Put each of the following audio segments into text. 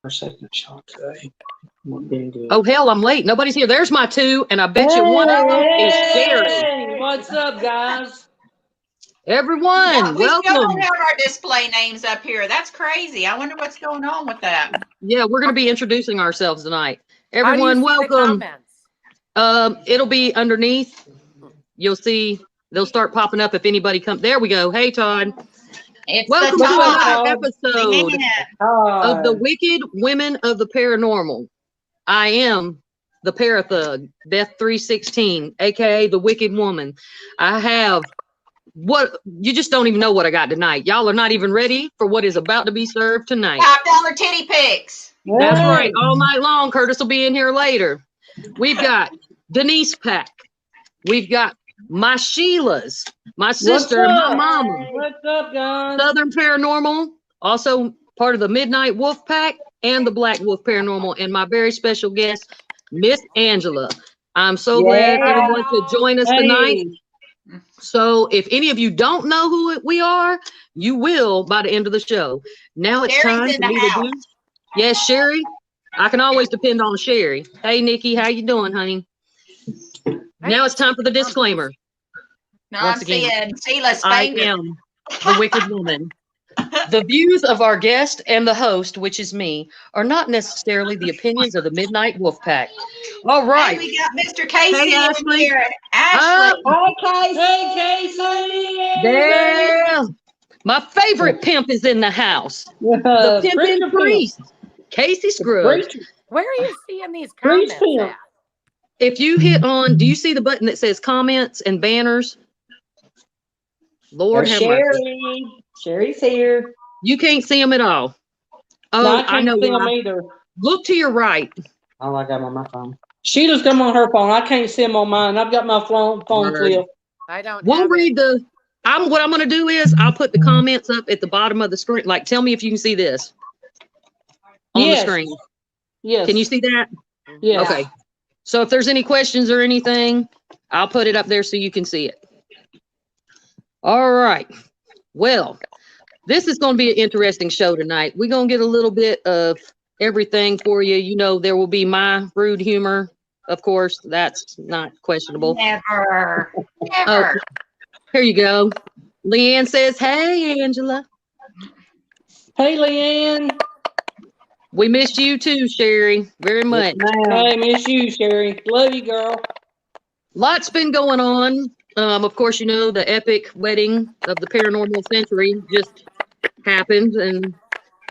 Our second shot today. Been good. Oh, hell, I'm late. Nobody's here. There's my two, and I bet you one of them is Sherry. Hey, what's up, guys? Everyone, Yeah, we still welcome. don't have our display names up here. That's crazy. I wonder what's going on with that. Yeah, we're going to be introducing ourselves tonight. How do you Everyone, see the welcome. comments? It'll be underneath. You'll see. They'll start popping up if anybody comes. There we go. Hey, Todd. It's Welcome the to Todd. another episode of the Wicked Women of the Paranormal. I am the Parathug, Beth 316, aka the Wicked Woman. I have what you just don't even know what I got tonight. Y'all are not even ready for what is about to be served tonight. $5 titty pics. That's right, all night long. Curtis will be in here later. We've got Denise Pack. We've got my Sheilas, my sister, my mama. What's up, guys? Southern Paranormal, also part of the Midnight Wolf Pack and the Black Wolf Paranormal, and my very special guest, Miss Angela. I'm so glad everyone could join us tonight. So if any of you don't know who we are, you will by the end of the show. Now it's Sherry's time in for the me to house. do. Yes, Sherry. I can always depend on Sherry. Hey, Nikki, how you doing, honey? Now it's time for the disclaimer. No, Once I'm again, seeing Sheila's I finger. am the Wicked Woman. The views of our guest and the host, which is me, are not necessarily the opinions of the Midnight Wolf Pack. All right. Hey, we got Mr. Casey Hey, in Ashley. here. Ashley. Hey, Casey. Yeah. My favorite pimp is in the house. The pimpin' priest, Casey Scruggs. Where are you seeing these Preach comments pimp. at? If you hit on, do you see the button that says comments and banners? Lord There's have mercy. Sherry. Sherry's here. You can't see them at all. Oh, No, I I can't know see them why. either. Look to your right. Oh, I got them on my phone. Sheila's come on her phone. I can't see them on mine. I've got my phone flipped. I don't We'll have read it. what I'm going to do is I'll put the comments up at the bottom of the screen. Like, tell me if you can see this on the screen. Yes. Can you see that? Yes. Okay. So if there's any questions or anything, I'll put it up there so you can see it. All right. Well, this is going to be an interesting show tonight. We're going to get a little bit of everything for you. You know, there will be my rude humor. Of course, that's not questionable. Never. Oh, Never. here you go. Leanne says, hey, Angela. Hey, Leanne. We missed you too, Sherry, very much. Hey, miss you, Sherry. Love you, girl. Lots been going on. Of course, you know, the epic wedding of the paranormal century just happened, and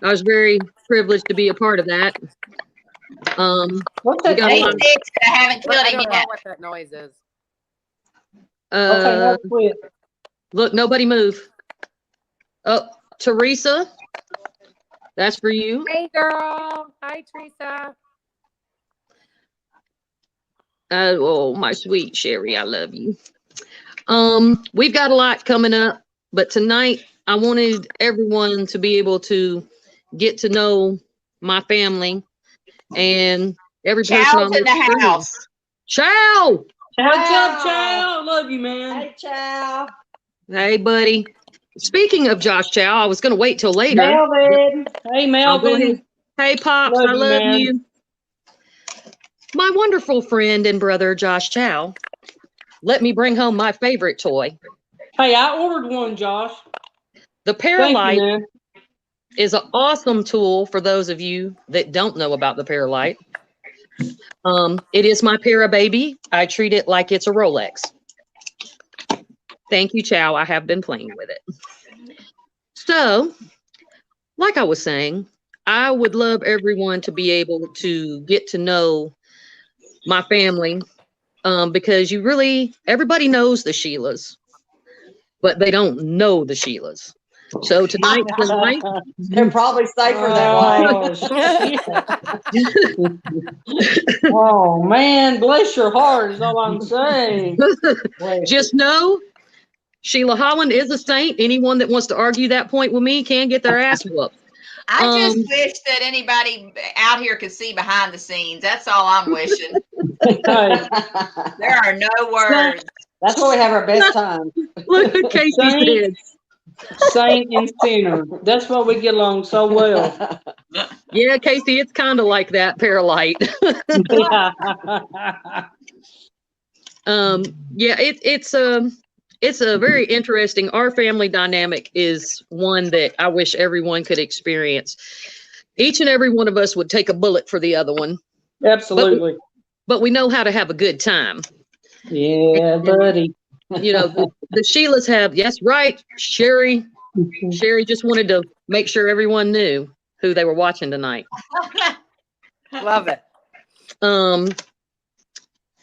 I was very privileged to be a part of that. What's we that? got a Day lot of, 6, and I haven't But killed I him don't know yet. what that noise is. Okay, let's quit. look, nobody move. Oh, Teresa, that's for you. Hey, girl. Hi, Teresa. Oh, my sweet Sherry, I love you. We've got a lot coming up, but tonight I wanted everyone to be able to get to know my family and every person Chow's on in the the screen. house. Chow! What's up, Chow? Love you, man. Hey, Chow. Hey, buddy. Speaking of Josh Chow, I was going to wait till later. Melvin. Hey, I'll go Melvin. ahead. Hey, Pops, Love I you, love man. you. My wonderful friend and brother, Josh Chow, let me bring home my favorite toy. Hey, I ordered one, Josh. The Thank Paralight you, man. is an awesome tool for those of you that don't know about the Paralight. It is my Para baby. I treat it like it's a Rolex. Thank you, Chow. I have been playing with it. So, like I was saying, I would love everyone to be able to get to know my family because everybody knows the Sheilas, but they don't know the Sheilas. So tonight, They're probably safer that way. Oh, man, bless your heart is all I'm saying. just know Sheila Holland is a saint. Anyone that wants to argue that point with me can get their ass whooped. I just wish that anybody out here could see behind the scenes. That's all I'm wishing. There are no words. That's where we have our best time. Look at Casey's head. Saint and sinner. That's why we get along so well. Yeah, Casey, it's kind of like that, Paralight. Yeah, it's a very interesting. Our family dynamic is one that I wish everyone could experience. Each and every one of us would take a bullet for the other one. Absolutely. But we know how to have a good time. Yeah, buddy. You know, the Sheilas have, yes, right, Sherry. Sherry just wanted to make sure everyone knew who they were watching tonight. Love it.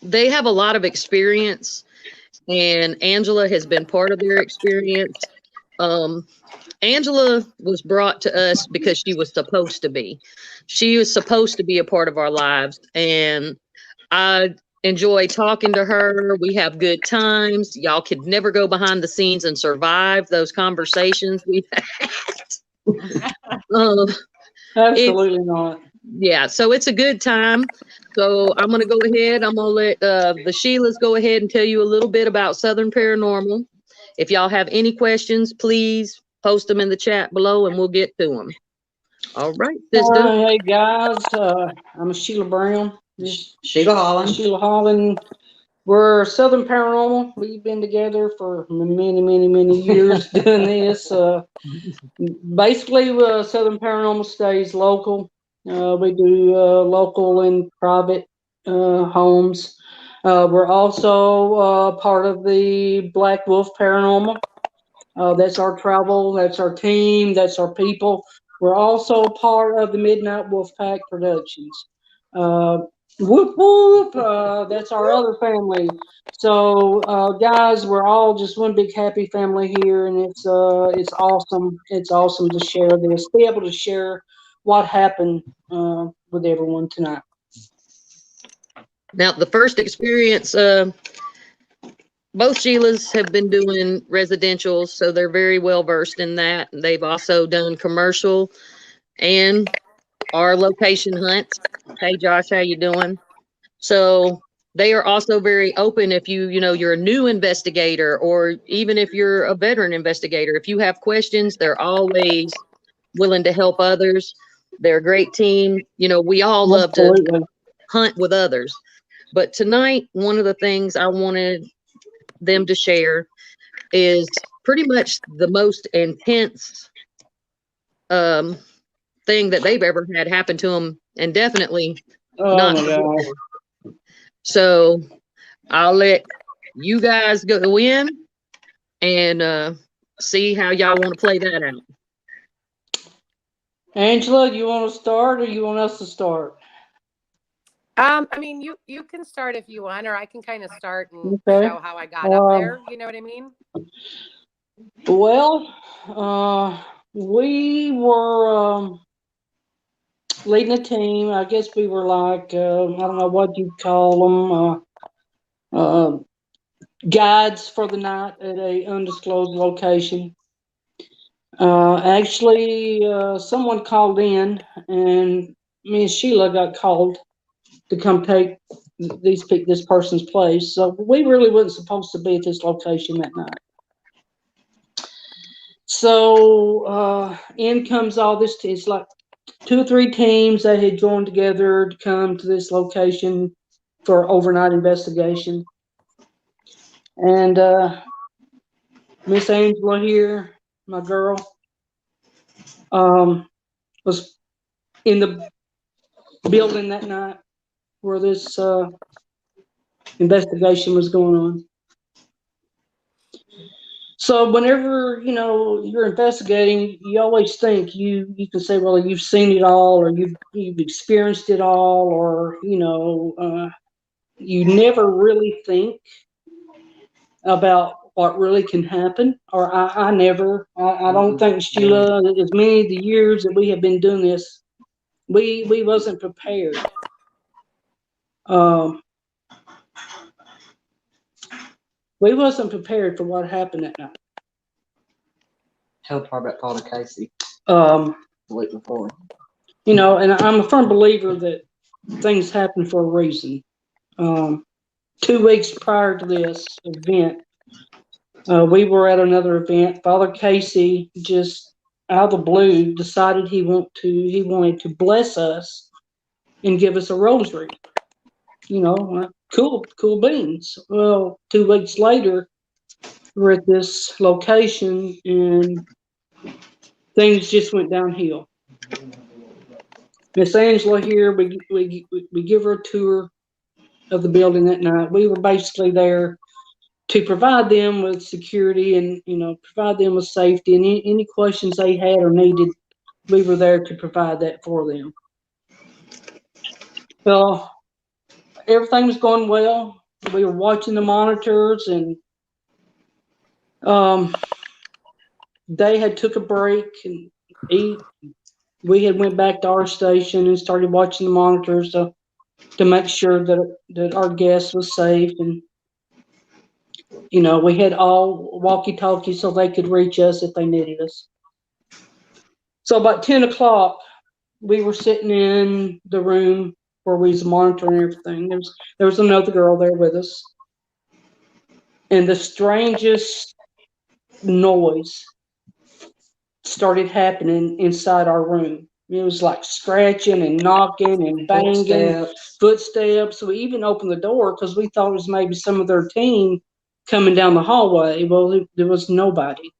They have a lot of experience, and Angela has been part of their experience. Angela was brought to us because she was supposed to be. She was supposed to be a part of our lives, and I enjoy talking to her. We have good times. Y'all could never go behind the scenes and survive those conversations we've had. Absolutely not. Yeah, so it's a good time. So I'm going to go ahead. I'm going to let the Sheilas go ahead and tell you a little bit about Southern Paranormal. If y'all have any questions, please post them in the chat below and we'll get to them. All right, sister. Hey, guys. I'm Sheila Brown. Sheila Holland. Sheila Holland. We're Southern Paranormal. We've been together for many, many, many years doing this. Basically, Southern Paranormal stays local. We do local and private homes. We're also part of the Black Wolf Paranormal. That's our travel. That's our team. That's our people. We're also part of the Midnight Wolf Pack Productions. Whoop whoop! That's our other family. So, guys, we're all just one big happy family here, and it's awesome. It's awesome to share this, be able to share what happened with everyone tonight. Now, the first experience, both Sheilas have been doing residential, so they're very well versed in that. They've also done commercial and our location hunts. Hey, Josh, how you doing? So they are also very open if you're a new investigator, or even if you're a veteran investigator. If you have questions, they're always willing to help others. They're a great team. We all love to hunt with others. But tonight, one of the things I wanted them to share is pretty much the most intense thing that they've ever had happen to them, and definitely not before. So I'll let you guys go in and see how y'all want to play that out. Angela, you want to start, or you want us to start? I mean, you can start if you want, or I can kind of start and show how I got up there. You know what I mean? Well, we were leading a team. I guess we were like, I don't know what you'd call them, guides for the night at a undisclosed location. Actually, someone called in, and me and Sheila got called to come take this person's place. So we really wasn't supposed to be at this location that night. So in comes all this. It's like 2 or 3 teams that had joined together to come to this location for overnight investigation. And Miss Angela here, my girl, was in the building that night where this investigation was going on. So whenever you're investigating, you always think you can say, well, you've seen it all, or you've experienced it all, or you never really think about what really can happen. Or I don't think, Sheila, as many of the years that we have been doing this, we wasn't prepared. We wasn't prepared for what happened that night. Tell part about Paul and Casey. The week before. And I'm a firm believer that things happen for a reason. 2 weeks prior to this event, we were at another event. Father Casey just out of the blue, decided he wanted to bless us and give us a rosary. Cool beans. Well, 2 weeks later, we're at this location and things just went downhill. Miss Angela here, we give her a tour of the building that night. We were basically there to provide them with security and, provide them with safety, and any questions they had or needed, we were there to provide that for them. Well, everything was going well. We were watching the monitors, and they had took a break and eat. We had went back to our station and started watching the monitors to make sure that our guest was safe. And, we had all walkie-talkies so they could reach us if they needed us. So about 10 o'clock, we were sitting in the room where we was monitoring everything. There was another girl there with us. And the strangest noise started happening inside our room. It was like scratching and knocking and banging, footsteps. We even opened the door because we thought it was maybe some of their team coming down the hallway. Well, there was nobody.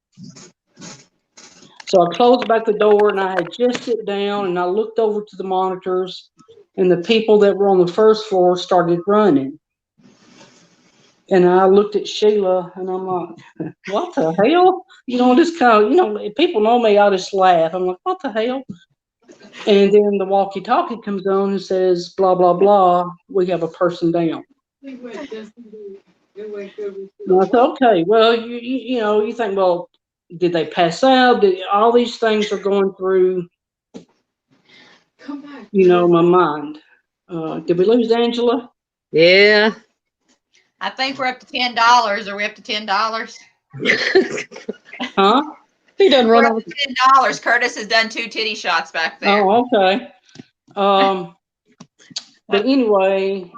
So I closed back the door, and I had just sit down, and I looked over to the monitors, and the people that were on the first floor started running. And I looked at Sheila, and I'm like, what the hell? Just kind of, people know me, I just laugh. I'm like, what the hell? And then the walkie-talkie comes on and says, blah, blah, blah, we have a person down. And I thought, okay, well, you think, well, did they pass out? All these things are going through, my mind. Did we lose Angela? Yeah. I think we're up to $10. Are we up to $10? Huh? He doesn't run We're up over. to $10. Curtis has done 2 titty shots back there. Oh, okay. But anyway,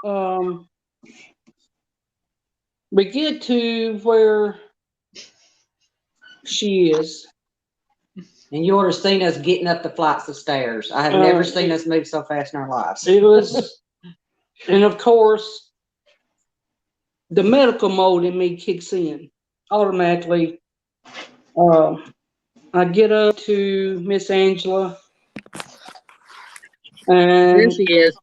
we get to where she is. And you ought to have seen us getting up the flights of stairs. I have never seen us move so fast in our lives. It was, and of course, the medical mode in me kicks in automatically. I get up to Miss Angela, and There she is.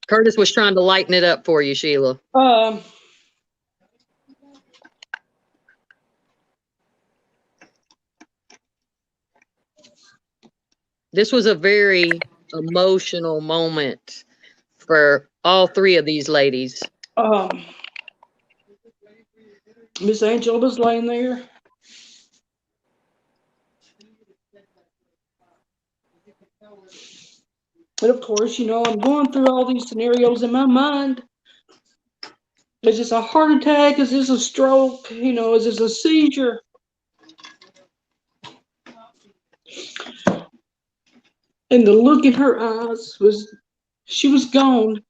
Curtis was trying to lighten it up for you, Sheila. This was a very emotional moment for all 3 of these ladies. Miss Angela was laying there. And of course, I'm going through all these scenarios in my mind. Is this a heart attack? Is this a stroke? Is this a seizure? And the look in her eyes she was gone.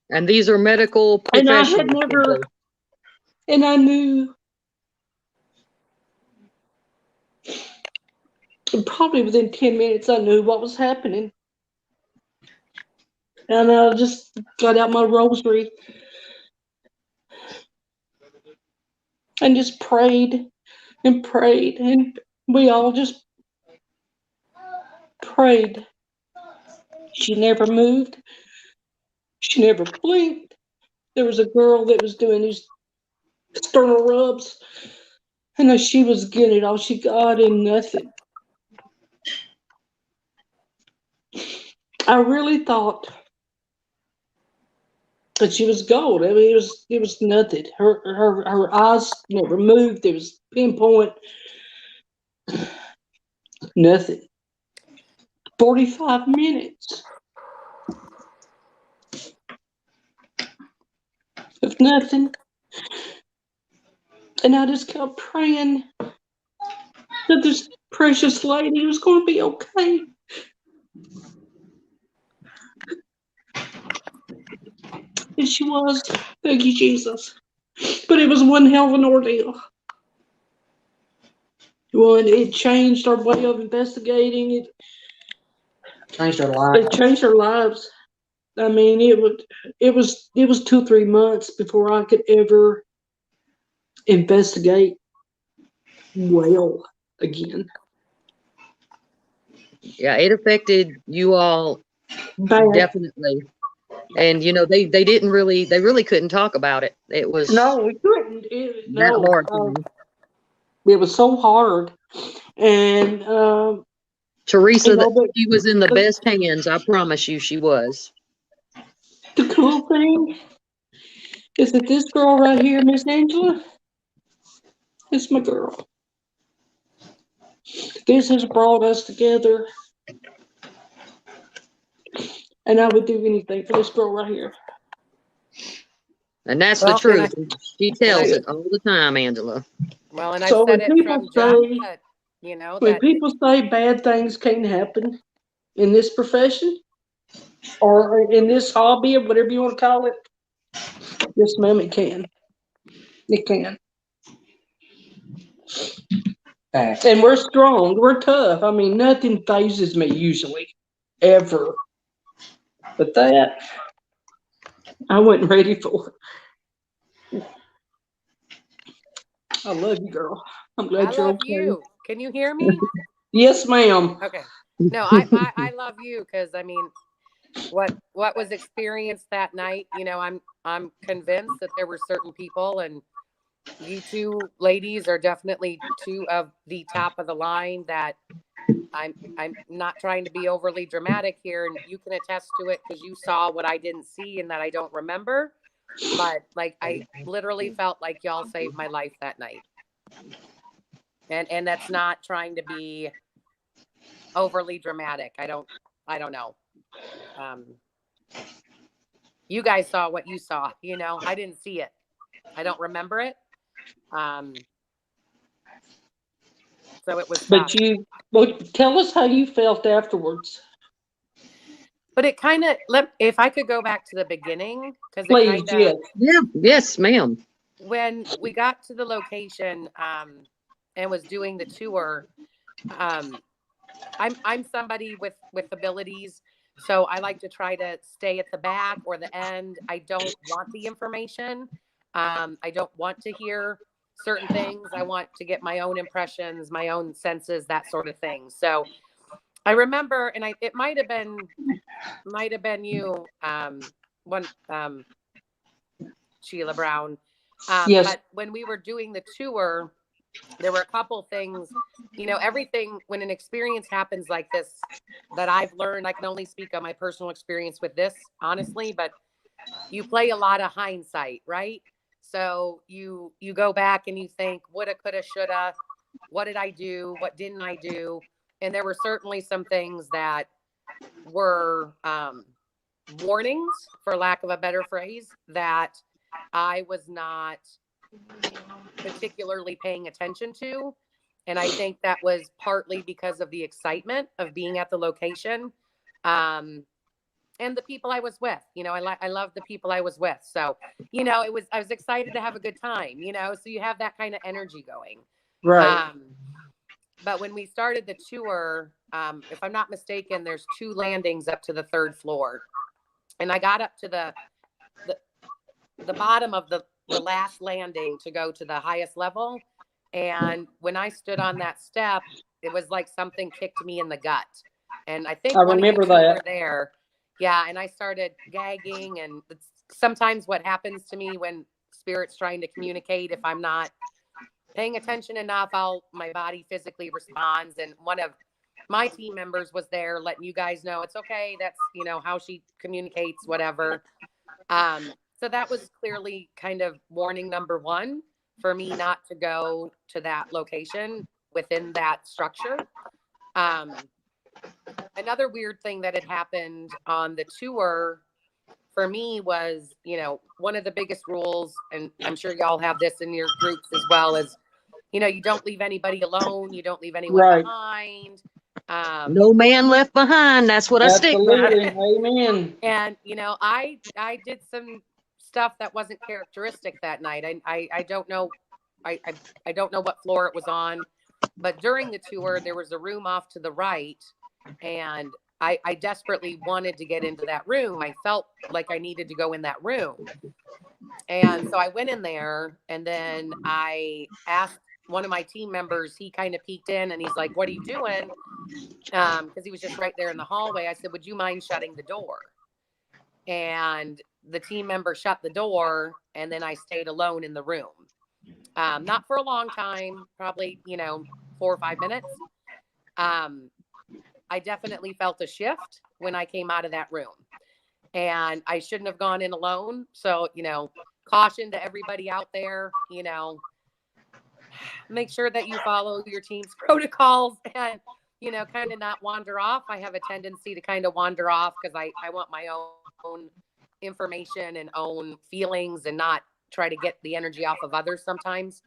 And these are medical professionals. And I knew. And probably within 10 minutes, I knew what was happening. And I just got out my rosary and just prayed and prayed. And we all just prayed. She never moved. She never blinked. There was a girl that was doing these sternal rubs. And she was getting it all she got and nothing. I really thought that she was gold. I mean, it was nothing. Her eyes never moved. There was pinpoint. Nothing. 45 minutes of nothing. And I just kept praying that this precious lady was going to be okay. And she was. Thank you, Jesus. But it was one hell of an ordeal. It changed our way of investigating. It Changed our lives. It changed our lives. I mean, it was 2-3 months before I could ever investigate well again. Yeah, it affected you all Bad. definitely. And they really couldn't talk about it. It was No, we couldn't. that hard for you. It was so hard. And Teresa, she was in the best hands. I promise you, she was. The cool thing is that this girl right here, Miss Angela, is my girl. This has brought us together. And I would do anything for this girl right here. And that's the truth. She tells it all the time, Angela. Well, and I said it from jump that, when people say bad things can't happen in this profession or in this hobby or whatever you want to call it, yes, ma'am, it can. It can. And we're strong. We're tough. I mean, nothing phases me usually, ever. But that, I wasn't ready for. I love you, girl. I'm glad you're okay. I love you. Can you hear me? Yes, ma'am. Okay. No, I love you because I mean, what was experienced that night, I'm convinced that there were certain people, and you two ladies are definitely two of the top of the line that I'm not trying to be overly dramatic here, and you can attest to it because you saw what I didn't see and that I don't remember. But like I literally felt like y'all saved my life that night. And that's not trying to be overly dramatic. I don't know. You guys saw what you saw, I didn't see it. I don't remember it. So it was tough. But tell us how you felt afterwards. But it kind of, if I could go back to the beginning, because please, yes. Yeah, yes, ma'am. When we got to the location and was doing the tour, I'm somebody with abilities, so I like to try to stay at the back or the end. I don't want the information. I don't want to hear certain things. I want to get my own impressions, my own senses, that sort of thing. So I remember, and it might have been you, Sheila Brown. Yes. But when we were doing the tour, there were a couple things, everything, when an experience happens like this that I've learned, I can only speak on my personal experience with this, honestly, but you play a lot of hindsight, right? So you go back and you think, woulda, coulda, shoulda, what did I do? What didn't I do? And there were certainly some things that were warnings, for lack of a better phrase, that I was not particularly paying attention to. And I think that was partly because of the excitement of being at the location. And the people I was with, I love the people I was with. So, I was excited to have a good time, so you have that kind of energy going. Right. But when we started the tour, if I'm not mistaken, there's 2 landings up to the 3rd floor. And I got up to the bottom of the last landing to go to the highest level. And when I stood on that step, it was like something kicked me in the gut. And I think I remember that. were there. Yeah. And I started gagging, and it's sometimes what happens to me when spirit's trying to communicate. If I'm not paying attention enough, my body physically responds. And one of my team members was there letting you guys know it's okay. That's, how she communicates, whatever. So that was clearly kind of warning number 1 for me not to go to that location within that structure. Another weird thing that had happened on the tour for me was, one of the biggest rules, and I'm sure y'all have this in your groups as well, is you know, you don't leave anybody alone. You don't leave anyone Right. behind. No man left behind. That's what I stick by. Absolutely. Amen. And, you know, I did some stuff that wasn't characteristic that night. I don't know. I don't know what floor it was on, but during the tour, there was a room off to the right, and I desperately wanted to get into that room. I felt like I needed to go in that room. And so I went in there, and then I asked one of my team members, he kind of peeked in and he's like, "What are you doing?" Because he was just right there in the hallway. I said, "Would you mind shutting the door?" And the team member shut the door, and then I stayed alone in the room. Not for a long time, probably, 4 or 5 minutes. I definitely felt a shift when I came out of that room, and I shouldn't have gone in alone. So, caution to everybody out there, make sure that you follow your team's protocols and, kind of not wander off. I have a tendency to kind of wander off because I want my own information and own feelings and not try to get the energy off of others sometimes.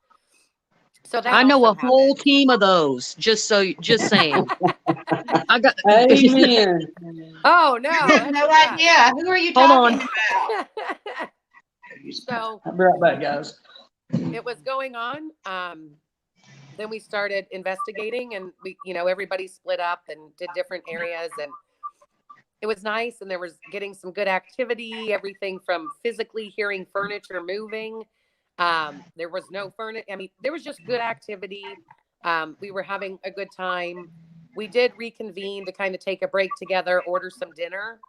So that I know a also whole happened. team of those. Just saying. I got. Amen. Oh, no. I have no idea. Who are you Hold talking on. about? So I'll be right back, guys. it was going on. Then we started investigating, and we, everybody split up and did different areas, and it was nice. And there was getting some good activity, everything from physically hearing furniture moving. There was no furniture. I mean, there was just good activity. We were having a good time. We did reconvene to kind of take a break together, order some dinner.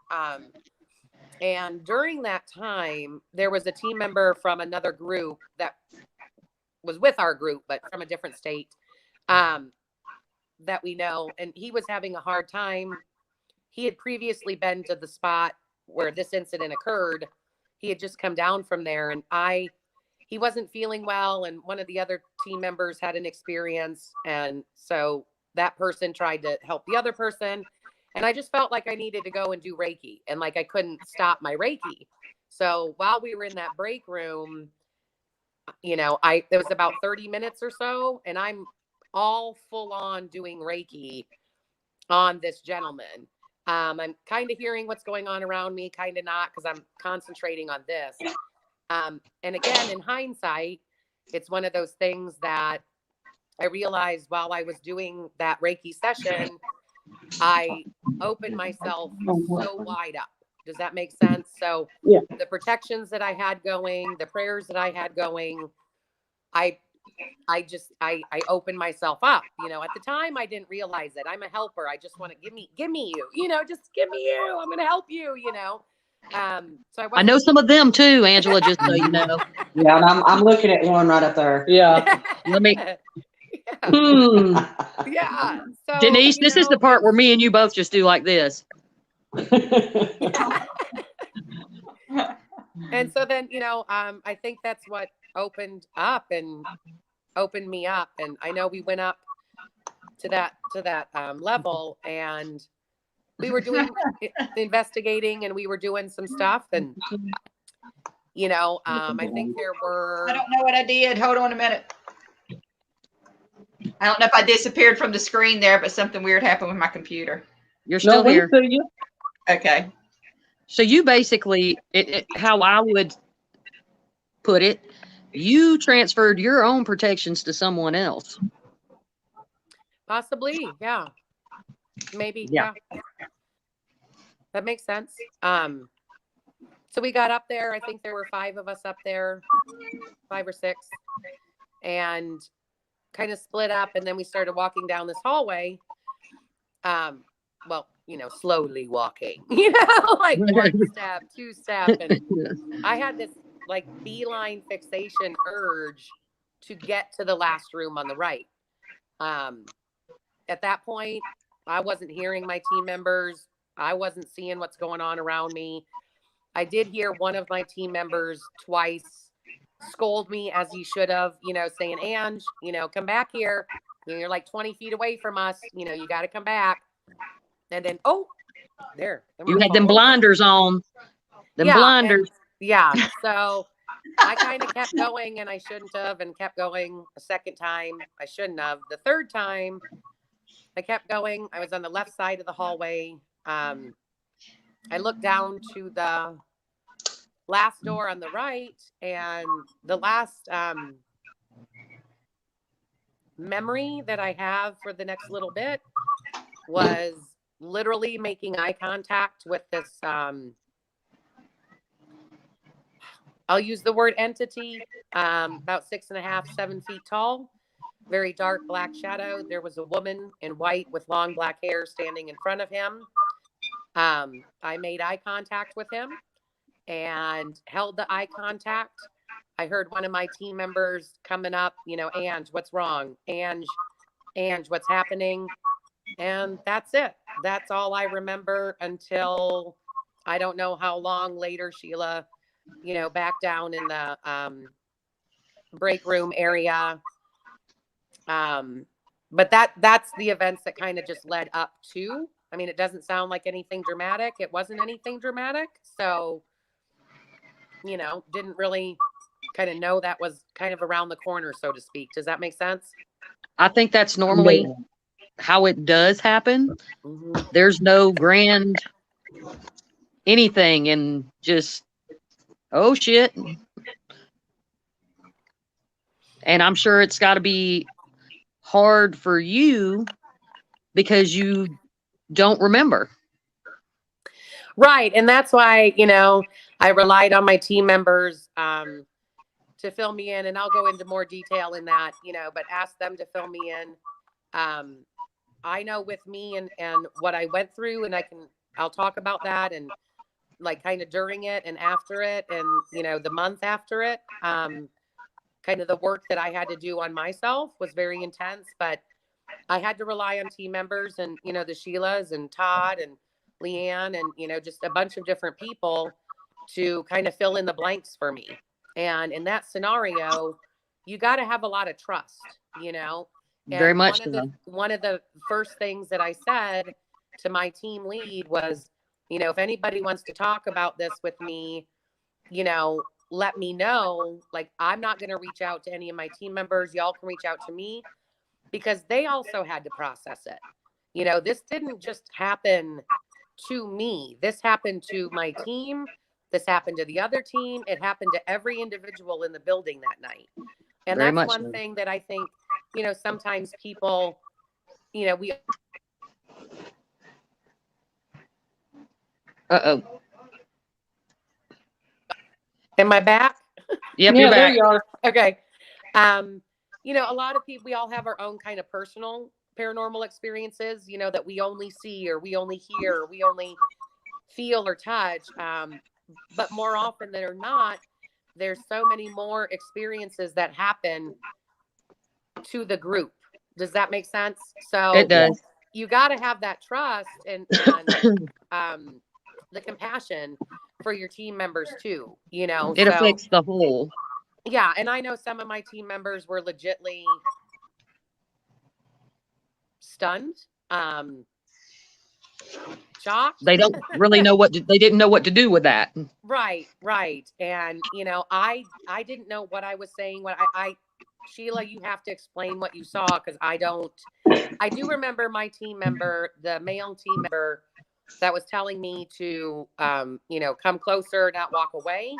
And during that time, there was a team member from another group that was with our group, but from a different state, that we know. And he was having a hard time. He had previously been to the spot where this incident occurred. He had just come down from there, and he wasn't feeling well. And one of the other team members had an experience. And so that person tried to help the other person. And I just felt like I needed to go and do Reiki, and like I couldn't stop my Reiki. So while we were in that break room, there was about 30 minutes or so, and I'm all full on doing Reiki on this gentleman. I'm kind of hearing what's going on around me, kind of not, because I'm concentrating on this. And again, in hindsight, it's one of those things that I realized while I was doing that Reiki session, I opened myself so wide up. Does that make sense? So Yeah. the protections that I had going, the prayers that I had going, I opened myself up. At the time I didn't realize it. I'm a helper. I just want to give me you, just give me you. I'm going to help you, So I know some of them too, Angela, just so you know. Yeah, and I'm looking at one right up there. Yeah. Let me. Hmm. Yeah. So Denise, this is the part where me and you both just do like this. And so then, I think that's what opened me up. And I know we went up to that level, and we were doing investigating, and we were doing some stuff. And, I think there were. I don't know what I did. Hold on a minute. I don't know if I disappeared from the screen there, but something weird happened with my computer. You're still here. You. Okay. So you basically, how I would put it, you transferred your own protections to someone else. Possibly, yeah. Maybe, Yeah. yeah. That makes sense. So we got up there. I think there were 5 of us up there, 5 or 6, and kind of split up. And then we started walking down this hallway. Well, slowly walking, like 1 step, 2 step. And I had this like beeline fixation urge to get to the last room on the right. At that point, I wasn't hearing my team members. I wasn't seeing what's going on around me. I did hear one of my team members twice scold me, as he should have, saying, "Ange, come back here. You're like 20 feet away from us. You got to come back." And then, there. You had them blinders on. Them blinders. Yeah. So I kind of kept going and I shouldn't have, and kept going a second time. I shouldn't have. The third time I kept going. I was on the left side of the hallway. I looked down to the last door on the right, and the last memory that I have for the next little bit was literally making eye contact with this I'll use the word entity, about 6.5, 7 feet tall, very dark black shadow. There was a woman in white with long black hair standing in front of him. I made eye contact with him and held the eye contact. I heard one of my team members coming up, Ange, what's wrong? Ange, what's happening? And that's it. That's all I remember until I don't know how long later Sheila, back down in the break room area. But that's the events that kind of just led up to. I mean, it doesn't sound like anything dramatic. It wasn't anything dramatic. So, didn't really kind of know that was kind of around the corner, so to speak. Does that make sense? I think that's normally how it does happen. Mm-hmm. There's no grand anything, and just, oh shit. And I'm sure it's got to be hard for you because you don't remember. Right. And that's why, I relied on my team members to fill me in. And I'll go into more detail in that, but ask them to fill me in. I know with me and what I went through, and I'll talk about that, and like kind of during it and after it, and, the month after it, kind of the work that I had to do on myself was very intense, but I had to rely on team members and, the Sheilas and Todd and Leanne and, just a bunch of different people to kind of fill in the blanks for me. And in that scenario, you got to have a lot of trust, And Very much one of the first things that I said to my team lead was, if anybody wants to talk about this with me, let me know. Like, I'm not going to reach out to any of my team members. Y'all can reach out to me, because they also had to process it. This didn't just happen to me. This happened to my team. This happened to the other team. It happened to every individual in the building that night. And Very that's much one so. thing that I think, sometimes people, we. Uh-oh. Am I back? Yep, Yeah, you're there back. you are. Okay. A lot of people, we all have our own kind of personal paranormal experiences, that we only see, or we only hear, or we only feel or touch. But more often than not, there's so many more experiences that happen to the group. Does that make sense? So It does. you got to have that trust and the compassion for your team members too, It affects the whole. Yeah. And I know some of my team members were legitly stunned, shocked. They don't really know they didn't know what to do with that. Right. And, I didn't know what I was saying. Sheila, you have to explain what you saw, because I do remember my team member, the male team member, that was telling me to, come closer, not walk away.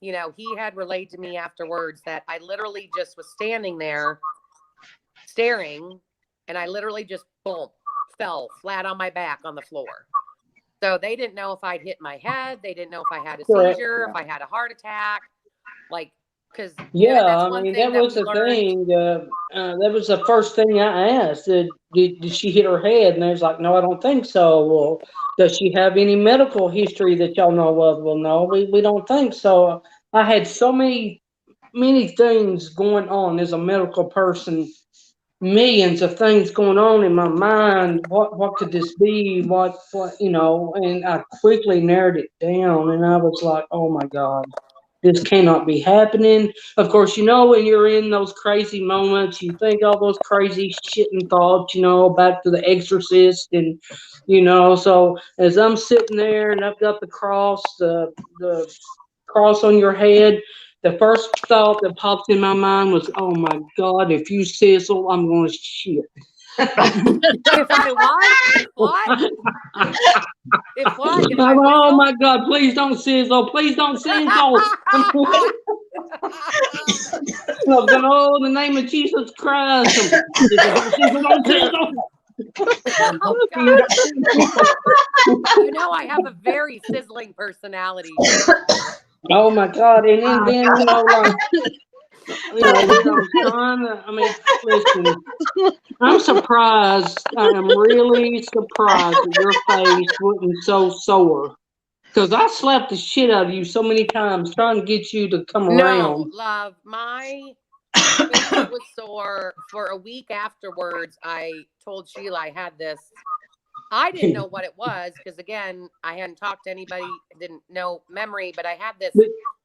He had relayed to me afterwards that I literally just was standing there staring, and I literally just, boom, fell flat on my back on the floor. So they didn't know if I'd hit my head. They didn't know if I had a seizure, if I had a heart attack, because Yeah, I mean, that was the thing. That was the first thing I asked. Did she hit her head? And they was like, no, I don't think so. Well, does she have any medical history that y'all know of? Well, no, we don't think so. I had so many things going on as a medical person, millions of things going on in my mind. What could this be? What, and I quickly narrowed it down, and I was like, oh my God. This cannot be happening. Of course, when you're in those crazy moments, you think all those crazy shitting thoughts, back to The Exorcist, and so as I'm sitting there and I've got the cross on your head, the first thought that popped in my mind was, oh my God, if you sizzle, I'm going to shit. If I what? What? If what? If I Oh whistle? my God, please don't sizzle. Please don't sizzle. Oh, in the name of Jesus Christ. Don't sizzle, don't sizzle. Oh, God. You know I have a very sizzling personality. Oh my God. And then like, Sean, I mean, listen, I'm surprised. I am really surprised that your face wasn't so sore. Because I slapped the shit out of you so many times trying to get you to come No, around. love, my face was sore for a week afterwards. I told Sheila I had this. I didn't know what it was because, again, I hadn't talked to anybody, didn't know memory, but I had this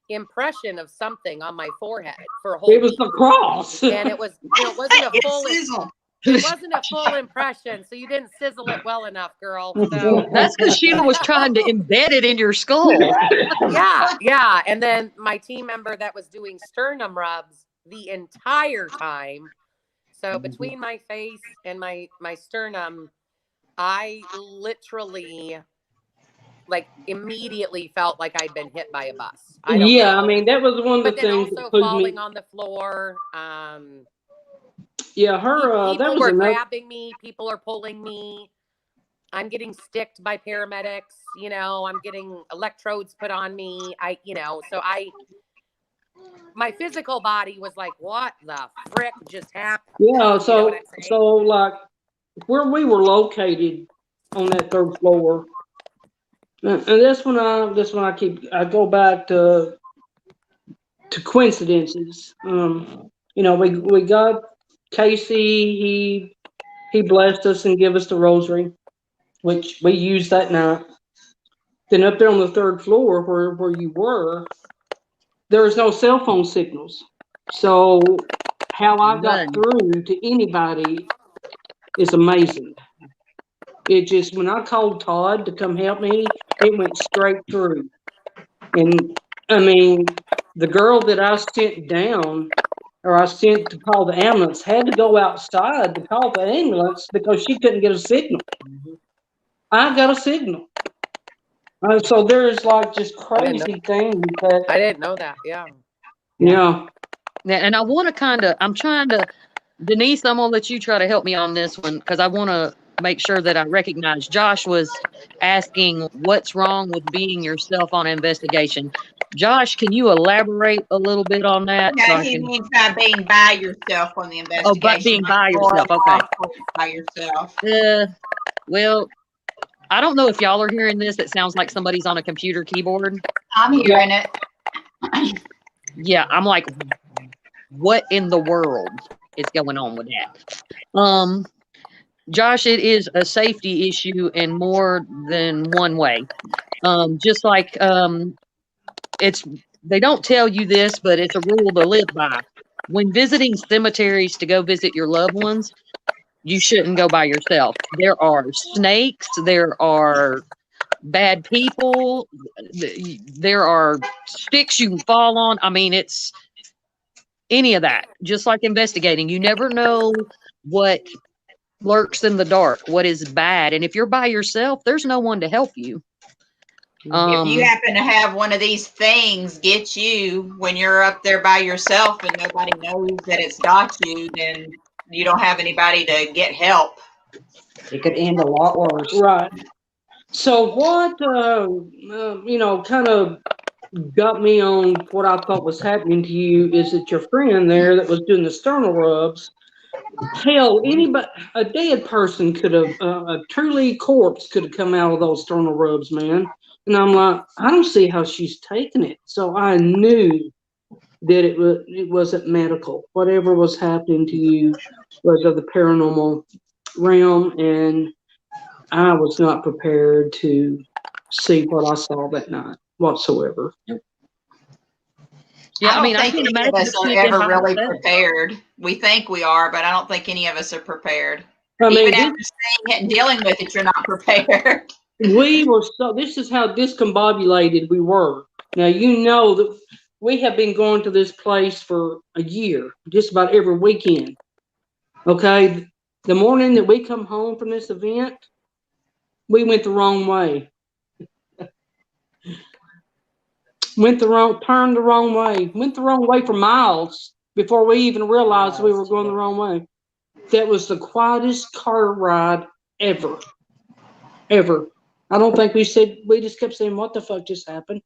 impression of something on my forehead for a whole It was week. the cross. And it was, it wasn't a full Sizzle. it wasn't a full impression, so you didn't sizzle it well enough, girl. So That's because Sheila was trying to embed it in your skull. yeah. And then my team member that was doing sternum rubs the entire time. So between my face and my sternum, I literally like immediately felt like I'd been hit by a bus. I don't know. I mean, that was one of the But then things also that put falling me. on the floor. Yeah, her. That People was were another. grabbing me. People are pulling me. I'm getting sticked by paramedics. You know, I'm getting electrodes put on me. My physical body was like, what the frick just happened? Yeah, You know what so I'm saying? like where we were located on that third floor, and this one I go back to coincidences. We got Casey. He blessed us and gave us the rosary, which we used that night. Then up there on the third floor where you were, there was no cell phone signals. So how I got through to anybody is amazing. It just, when I called Todd to come help me, it went straight through. And I mean, the girl that I sent down, or I sent to call the ambulance, had to go outside to call the ambulance because she couldn't get a signal. I got a signal. So there's like just crazy things that. I didn't know that. Yeah. Yeah. And I want to I'm trying to, Denise, I'm going to let you try to help me on this one because I want to make sure that I recognize. Josh was asking what's wrong with being yourself on an investigation. Josh, can you elaborate a little bit on that? No, he means by being by yourself on the investigation. Oh, but being by yourself. Okay. By yourself. Well, I don't know if y'all are hearing this. It sounds like somebody's on a computer keyboard. I'm hearing it. Yeah, I'm like, what in the world is going on with that? Josh, it is a safety issue in more than one way. Just like they don't tell you this, but it's a rule to live by. When visiting cemeteries to go visit your loved ones, you shouldn't go by yourself. There are snakes, there are bad people, there are sticks you can fall on. I mean, it's any of that. Just like investigating, you never know what lurks in the dark, what is bad. And if you're by yourself, there's no one to help you. If you happen to have one of these things get you when you're up there by yourself and nobody knows that it's got you, then you don't have anybody to get help. It could end a lot worse. Right. So what, kind of got me on what I thought was happening to you is that your friend there that was doing the sternal rubs, hell, anybody, a dead person could have, a truly corpse could have come out of those sternal rubs, man. And I'm like, I don't see how she's taking it. So I knew that it wasn't medical. Whatever was happening to you was of the paranormal realm, and I was not prepared to see what I saw that night whatsoever. Yeah, I don't think any of us are ever really herself. prepared. We think we are, but I don't think any of us are prepared. I mean, Even after seeing it and dealing with it, you're not prepared. we were this is how discombobulated we were. Now, you know that we have been going to this place for a year, just about every weekend. Okay, the morning that we come home from this event, we went the wrong way. Turned the wrong way. Went the wrong way for miles before we even realized we were going the wrong way. That was the quietest car ride ever. Ever. I don't think we just kept saying, what the fuck just happened?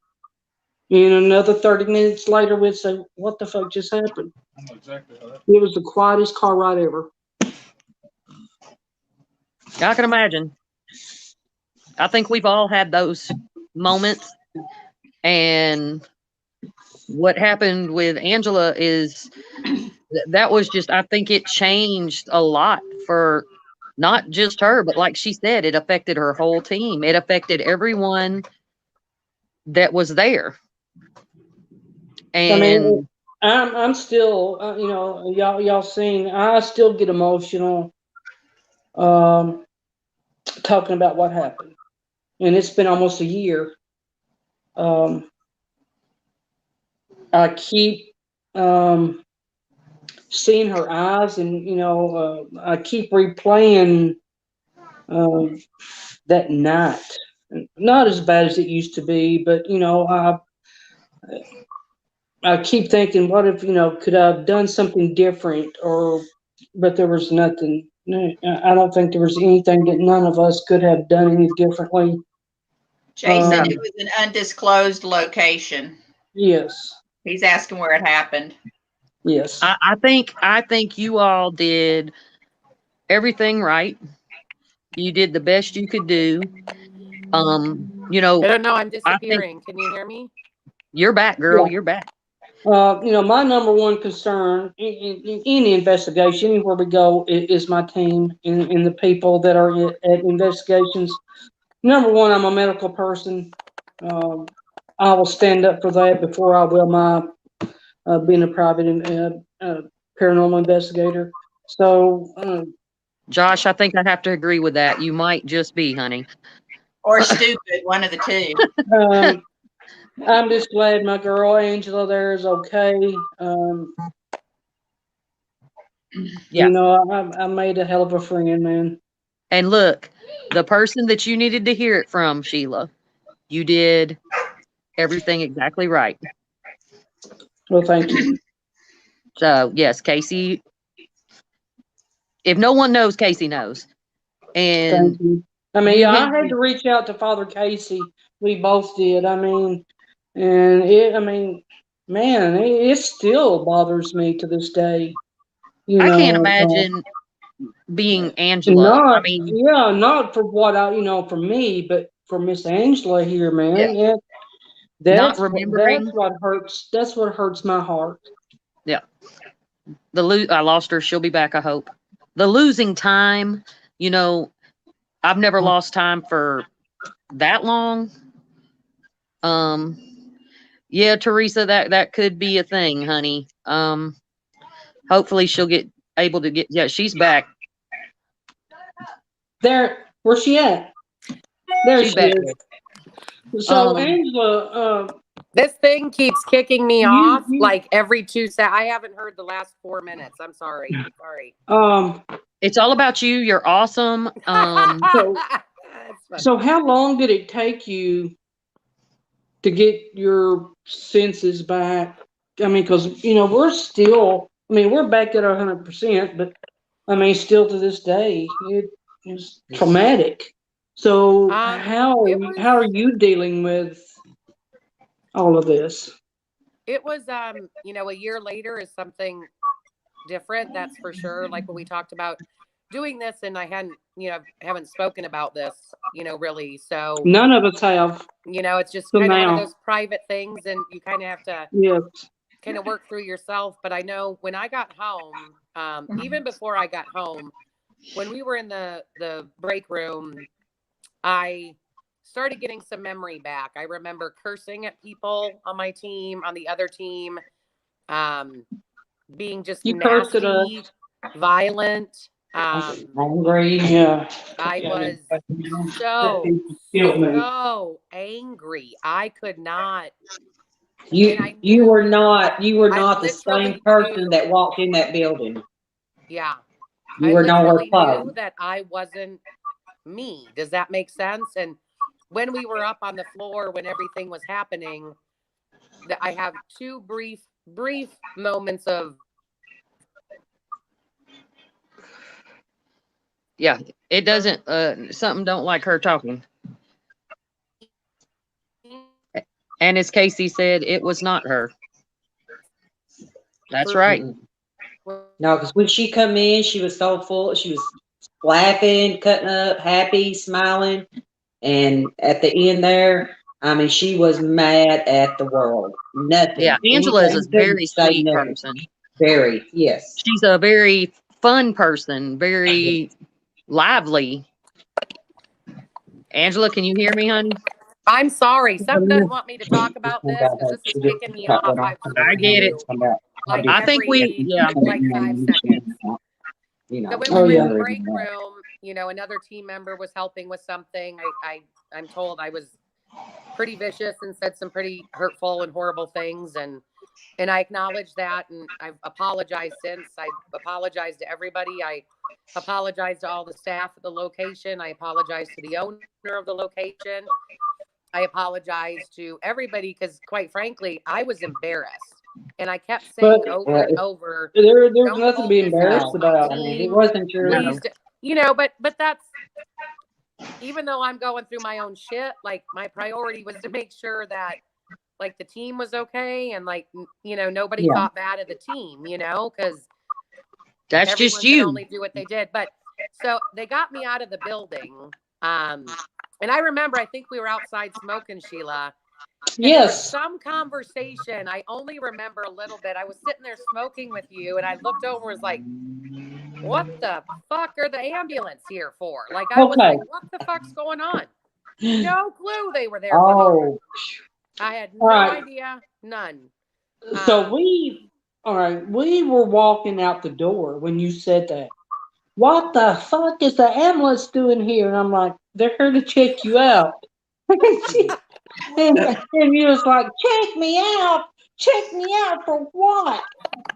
And another 30 minutes later, we'd say, what the fuck just happened? It was the quietest car ride ever. I can imagine. I think we've all had those moments. And what happened with Angela is that was just, I think it changed a lot for not just her, but like she said, it affected her whole team. It affected everyone that was there. And I mean, I'm still, you know, y'all seen, I still get emotional talking about what happened. And it's been almost a year. I keep seeing her eyes, and you know, I keep replaying that night. Not as bad as it used to be, but you know, I keep thinking, what if, you know, could I have done something different? But there was nothing. I don't think there was anything that none of us could have done any differently. Jason, it was an undisclosed location. Yes. He's asking where it happened. Yes. I think you all did everything right. You did the best you could do. You know, I don't know. I'm disappearing. Can you hear me? You're back, girl. Yeah. You're back. You know, my number one concern in any investigation, anywhere we go, is my team and the people that are at investigations. Number one, I'm a medical person. I will stand up for that before I will my being a private paranormal investigator. So, Josh, I think I have to agree with that. You might just be, honey. Or stupid, one of the two. I'm just glad my girl Angela there is okay. Yeah. You know, I made a hell of a friend, man. And look, the person that you needed to hear it from, Sheila, you did everything exactly right. Well, thank you. So, yes, Casey, if no one knows, Casey knows. And Thank you. I mean, yeah, I had to reach out to Father Casey. We both did. I mean, man, it still bothers me to this day. You I know, can't imagine being Angela. I mean, not for what for me, but for Miss Angela here, man. Yeah. That's remembering. what hurts. That's what hurts my heart. Yeah. I lost her. She'll be back, I hope. The losing time, you know, I've never lost time for that long. Yeah, Teresa, that could be a thing, honey. Hopefully she'll get able to get. Yeah, she's back. There, where's she at? There she's she back. Is. So Angela, this thing keeps kicking me off like every 2 seconds. I haven't heard the last 4 minutes. I'm sorry. It's all about you. You're awesome. So how long did it take you to get your senses back? I mean, because we're still. I mean, we're back at 100%, but I mean, still to this day, it is traumatic. So how are you dealing with all of this? It was, a year later is something different. That's for sure. Like when we talked about doing this, and I haven't spoken about this, really. So none of us have. It's just kind of one of those private things, and you kind of have to kind of work through yourself. But I know when I got home, even before I got home, when we were in the break room, I started getting some memory back. I remember cursing at people on my team, on the other team, being just nasty, violent, angry. Yeah. I was so angry. I could not You And I you knew, were not the literally same person knew, that walked in that building. yeah, You I were nowhere literally close. knew that I wasn't me. Does that make sense? And when we were up on the floor, when everything was happening, that I have two brief moments of, Yeah, it doesn't. Something don't like her talking. And as Casey said, it was not her. That's right. Mm-mm. No, because when she come in, she was so full. She was laughing, cutting up, happy, smiling, and at the end there, I mean, she was mad at the world. Yeah, Nothing. Angela is a Anything couldn't very say sweet nothing. person. Very, yes. She's a very fun person, very lively. Angela, can you hear me, honey? I'm sorry. Something doesn't want me to talk about this because this is kicking me off. I've I spoken to get it. you like I think every like 5 seconds. So when we Oh, were yeah. in the break room, another team member was helping with something. I'm told I was pretty vicious and said some pretty hurtful and horrible things, and I acknowledge that, and I've apologized since. I apologized to everybody. I apologized to all the staff at the location. I apologized to the owner of the location. I apologize to everybody because, quite frankly, I was embarrassed. And I kept saying But over and over, there's don't nothing to hold be this embarrassed against my about. I mean, it team. wasn't your. Please, but that's, even though I'm going through my own shit, like my priority was to make sure that like the team was okay and like, nobody Yeah. thought bad of the team, because That's everyone just could you. only do what they did. But so they got me out of the building. And I remember, I think we were outside smoking, Sheila. And there was Yes. some conversation. I only remember a little bit. I was sitting there smoking with you, and I looked over and was like, what the fuck are the ambulance here for? Like, I was Okay. like, what the fuck's going on? No clue they were there for me. Oh, I had no Right. idea. None. So we were walking out the door when you said that. What the fuck is the ambulance doing here? And I'm like, they're here to check you out. and you was like, check me out. Check me out for what?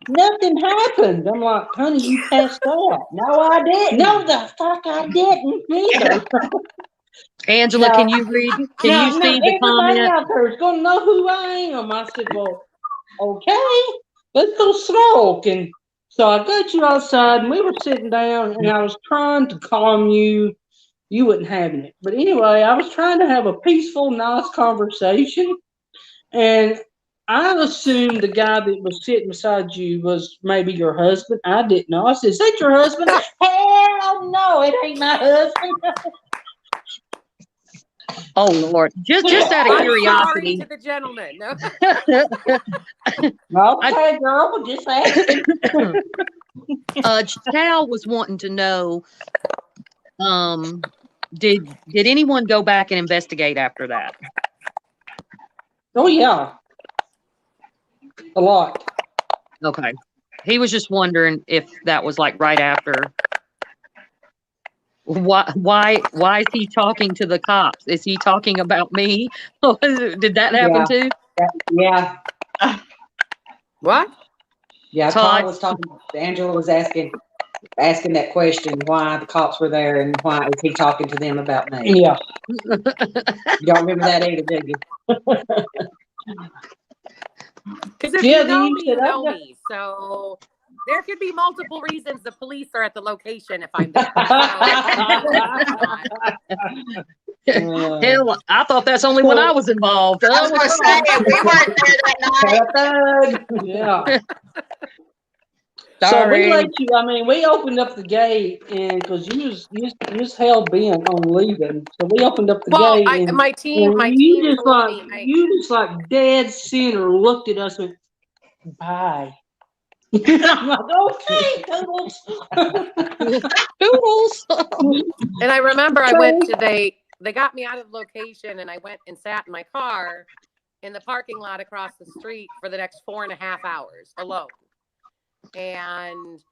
Nothing happened. I'm like, honey, you passed out. no, I didn't. No, the fuck I didn't either. Angela, No. can you read? Can you No, see the everybody comment? out there is gonna know who I am. I said, well, okay, let's go smoke. And so I got you outside, and we were sitting down, and I was trying to calm you. You wasn't having it, but anyway, I was trying to have a peaceful, nice conversation, and I assumed the guy that was sitting beside you was maybe your husband. I didn't know. I said, "Is that your husband?" Hell no, it ain't my husband. Oh Lord, just out of I'm sorry curiosity. to the gentleman. No. Okay, girl, just asking. Cal was wanting to know, did anyone go back and investigate after that? Oh yeah, a lot. Okay. He was just wondering if that was like right after. Why is he talking to the cops? Is he talking about me? Did that happen too? Yeah. What? Yeah. Todd. Todd was talking. Angela was asking that question, why the cops were there and why is he talking to them about me? Yeah. You don't remember that either, do you? Because if Yeah, you then know you me, said, you know me. So there could be multiple reasons the police are at the location if I'm there. Hell, I thought that's only when I was involved. I was going to say, we weren't there that night. Yeah. So Sorry. we let you. I mean, we opened up the gate, and because you was hell bent on leaving, so we opened up the Well, gate, and my team you just told like me. you just like dead center looked at us and went, bye. I'm like, okay, Toodles. Toodles. And I remember I went to they got me out of the location, and I went and sat in my car in the parking lot across the street for the next 4.5 hours alone. And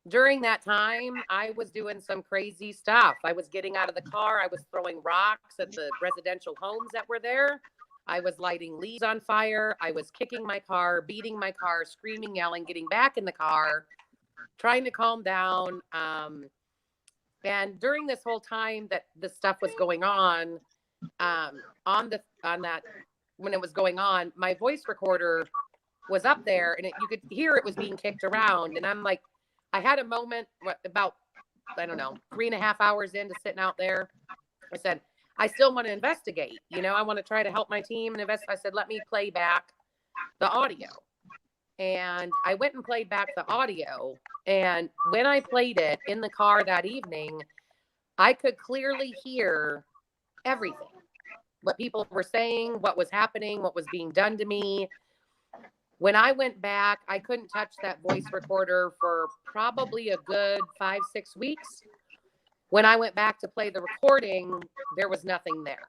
during that time, I was doing some crazy stuff. I was getting out of the car. I was throwing rocks at the residential homes that were there. I was lighting leaves on fire. I was kicking my car, beating my car, screaming, yelling, getting back in the car, trying to calm down. And during this whole time that this stuff was going on that when it was going on, my voice recorder was up there, and you could hear it was being kicked around. And I'm like, I had a moment about, I don't know, 3.5 hours into sitting out there. I said, I still want to investigate. I want to try to help my team and invest. I said, let me play back the audio. And I went and played back the audio. And when I played it in the car that evening, I could clearly hear everything. What people were saying, what was happening, what was being done to me. When I went back, I couldn't touch that voice recorder for probably a good 5-6 weeks. When I went back to play the recording, there was nothing there.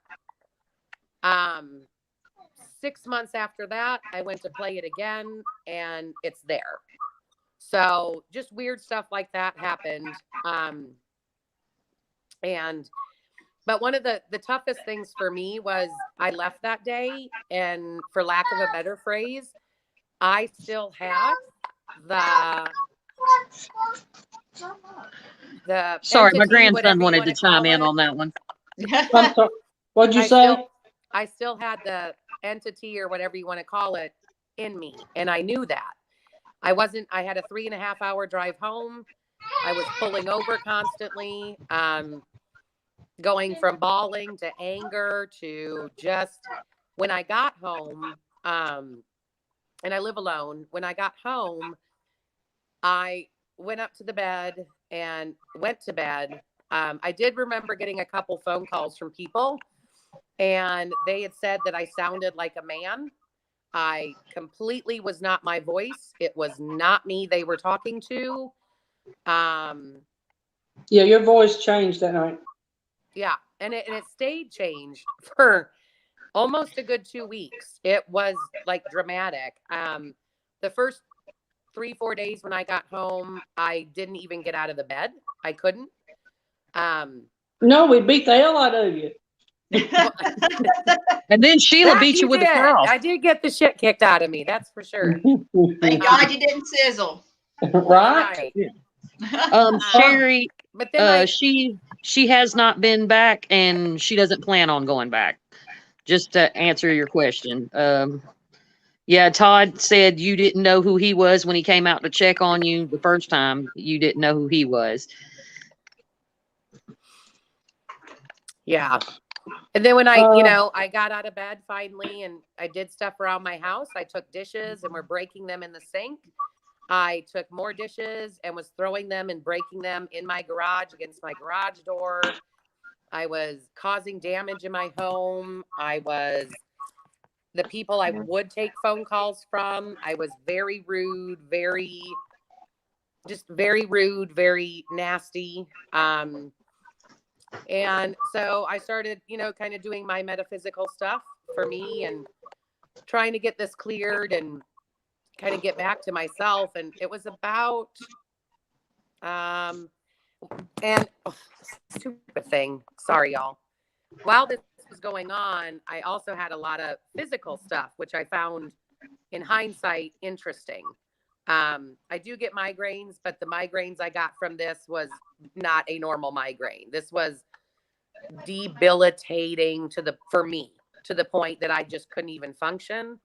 6 months after that, I went to play it again, and it's there. So just weird stuff like that happened. But one of the toughest things for me was I left that day, and for lack of a better phrase, I still have the Sorry, my entity, grandson whatever you wanted wanna to chime call in it. on that one. I'm sorry. What'd you say? I still had the entity or whatever you want to call it in me. And I knew that. I had a 3.5 hour drive home. I was pulling over constantly, going from bawling to anger to just when I got home, and I live alone. When I got home, I went up to the bed and went to bed. I did remember getting a couple phone calls from people, and they had said that I sounded like a man. I completely was not my voice. It was not me they were talking to. Yeah, your voice changed that night. Yeah, and it stayed changed for almost a good 2 weeks. It was like dramatic. The first 3-4 days when I got home, I didn't even get out of the bed. I couldn't. No, we beat the hell out of you. And then Sheila beat you with the cross. I did get the shit kicked out of me. That's for sure. Thank God you didn't sizzle. Right? Sherry, but then she has not been back, and she doesn't plan on going back. Just to answer your question. Yeah, Todd said you didn't know who he was when he came out to check on you the first time. You didn't know who he was. Yeah. And then when I got out of bed finally and I did stuff around my house, I took dishes and were breaking them in the sink. I took more dishes and was throwing them and breaking them in my garage against my garage door. I was causing damage in my home. The people I would take phone calls from, I was very rude, very nasty. And so I started, kind of doing my metaphysical stuff for me and trying to get this cleared and kind of get back to myself. And it was about, stupid thing. Sorry, y'all. While this was going on, I also had a lot of physical stuff, which I found in hindsight interesting. I do get migraines, but the migraines I got from this was not a normal migraine. This was debilitating for me, to the point that I just couldn't even function.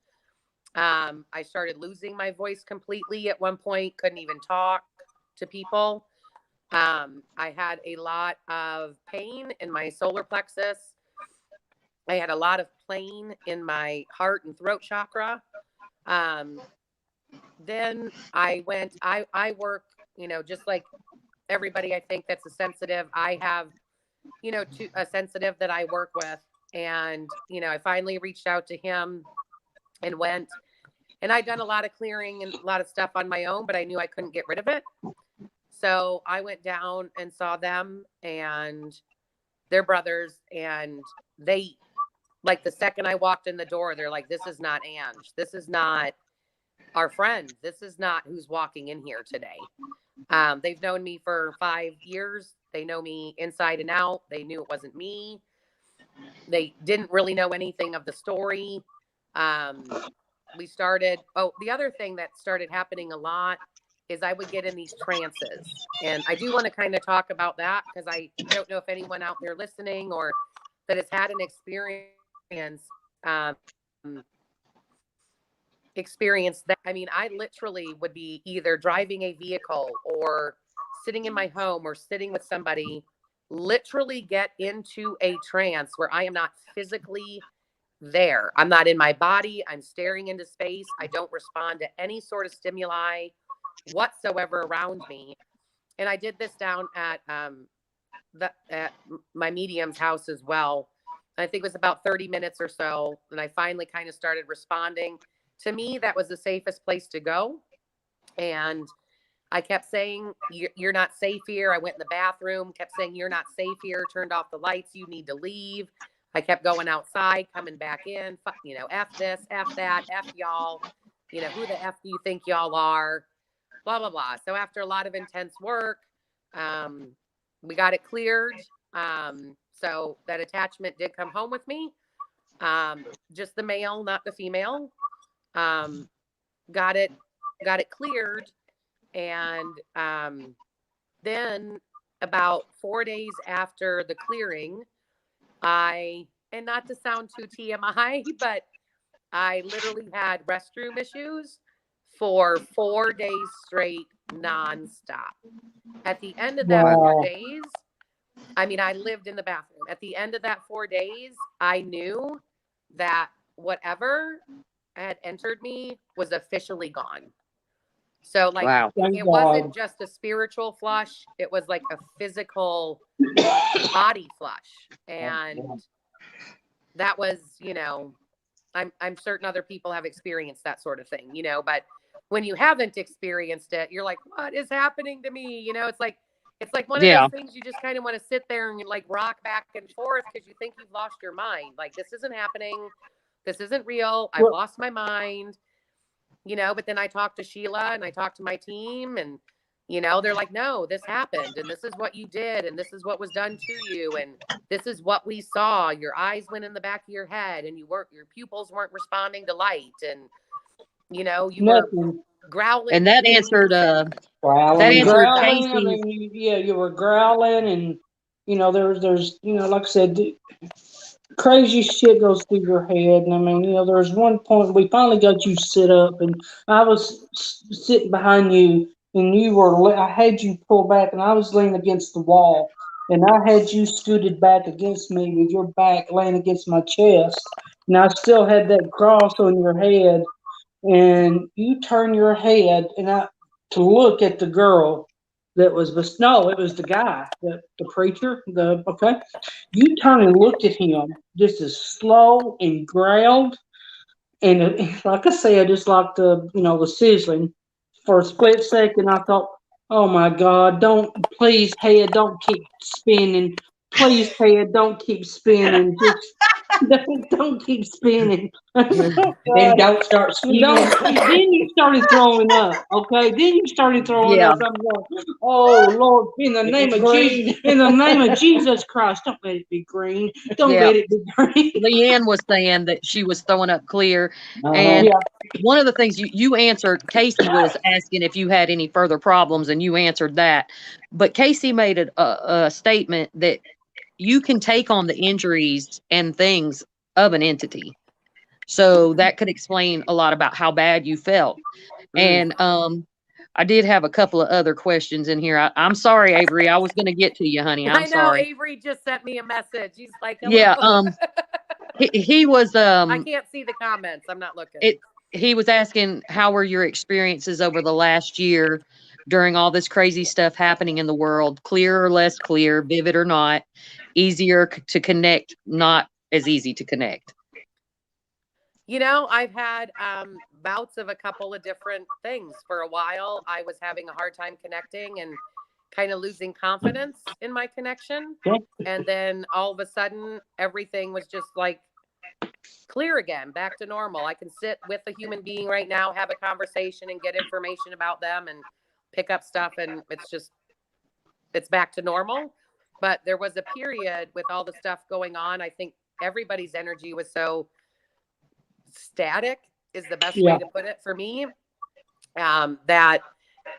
I started losing my voice completely at one point, couldn't even talk to people. I had a lot of pain in my solar plexus. I had a lot of pain in my heart and throat chakra. Then I work, just like everybody, I think that's a sensitive. I have, a sensitive that I work with. And, I finally reached out to him and went, and I'd done a lot of clearing and a lot of stuff on my own, but I knew I couldn't get rid of it. So I went down and saw them and their brothers, and they, like, the second I walked in the door, they're like, this is not Ange. This is not our friend. This is not who's walking in here today. They've known me for 5 years. They know me inside and out. They knew it wasn't me. They didn't really know anything of the story. We started, the other thing that started happening a lot is I would get in these trances. And I do want to kind of talk about that because I don't know if anyone out there listening or that has had an experience that. I mean, I literally would be either driving a vehicle or sitting in my home or sitting with somebody, literally get into a trance where I am not physically there. I'm not in my body. I'm staring into space. I don't respond to any sort of stimuli whatsoever around me. And I did this down at at my medium's house as well. I think it was about 30 minutes or so. And I finally kind of started responding. To me, that was the safest place to go. And I kept saying, you're not safe here. I went in the bathroom, kept saying, you're not safe here. Turned off the lights. You need to leave. I kept going outside, coming back in, F this, F that, F y'all, who the F do you think y'all are? Blah, blah, blah. So after a lot of intense work, we got it cleared. So that attachment did come home with me. Just the male, not the female. Got it cleared. And then about 4 days after the clearing, and not to sound too TMI, but I literally had restroom issues for 4 days straight, nonstop. At the end of that 4 days, I mean, I lived in the bathroom. At the end of that 4 days, I knew that whatever had entered me was officially gone. So like, wow. it wasn't just a spiritual flush. It was like a physical body flush. And that was, I'm certain other people have experienced that sort of thing, but when you haven't experienced it, you're like, what is happening to me? It's like one of those things you just kind of want to sit there and like rock back and forth because you think you've lost your mind. Like, this isn't happening. This isn't real. I've lost my mind. But then I talked to Shelia and I talked to my team and, they're like, no, this happened. And this is what you did. And this is what was done to you. And this is what we saw. Your eyes went in the back of your head and your pupils weren't responding to light. And, you were growling. And that answered, growling, Casey. and you were growling and, there's, like I said, crazy shit goes through your head. And I mean, there was one point we finally got you sit up, and I was sitting behind you, and I had you pull back, and I was leaning against the wall, and I had you scooted back against me with your back laying against my chest, and I still had that cross on your head, and you turn your head to look at the girl. It was the guy, the preacher. You turned and looked at him just as slow and growled, and like I said, just like the sizzling. For a split second, I thought, "Oh my God, please, head, don't keep spinning. Please, head, don't keep spinning. Just don't keep spinning." Then don't start spinning. Then you started throwing up. Okay, then you started throwing up. I'm going, "Oh Lord, in the name of Jesus, in the name of Jesus Christ, don't let it be green. Don't let it be green." Leanne was saying that she was throwing up clear. And one of the things you answered, Casey was asking if you had any further problems, and you answered that. But Casey made a statement that you can take on the injuries and things of an entity. So that could explain a lot about how bad you felt. And I did have a couple of other questions in here. I'm sorry, Avery. I was going to get to you, honey. I'm sorry. Avery just sent me a message. He's like, hello. Yeah. He was. I can't see the comments. I'm not looking. He was asking, how were your experiences over the last year during all this crazy stuff happening in the world? Clear or less clear, vivid or not, easier to connect, not as easy to connect? I've had bouts of a couple of different things. For a while, I was having a hard time connecting and kind of losing confidence in my connection. And then all of a sudden, everything was just like clear again, back to normal. I can sit with a human being right now, have a conversation and get information about them and pick up stuff. And it's back to normal. But there was a period with all the stuff going on. I think everybody's energy was so static is the best Yeah. way to put it for me. That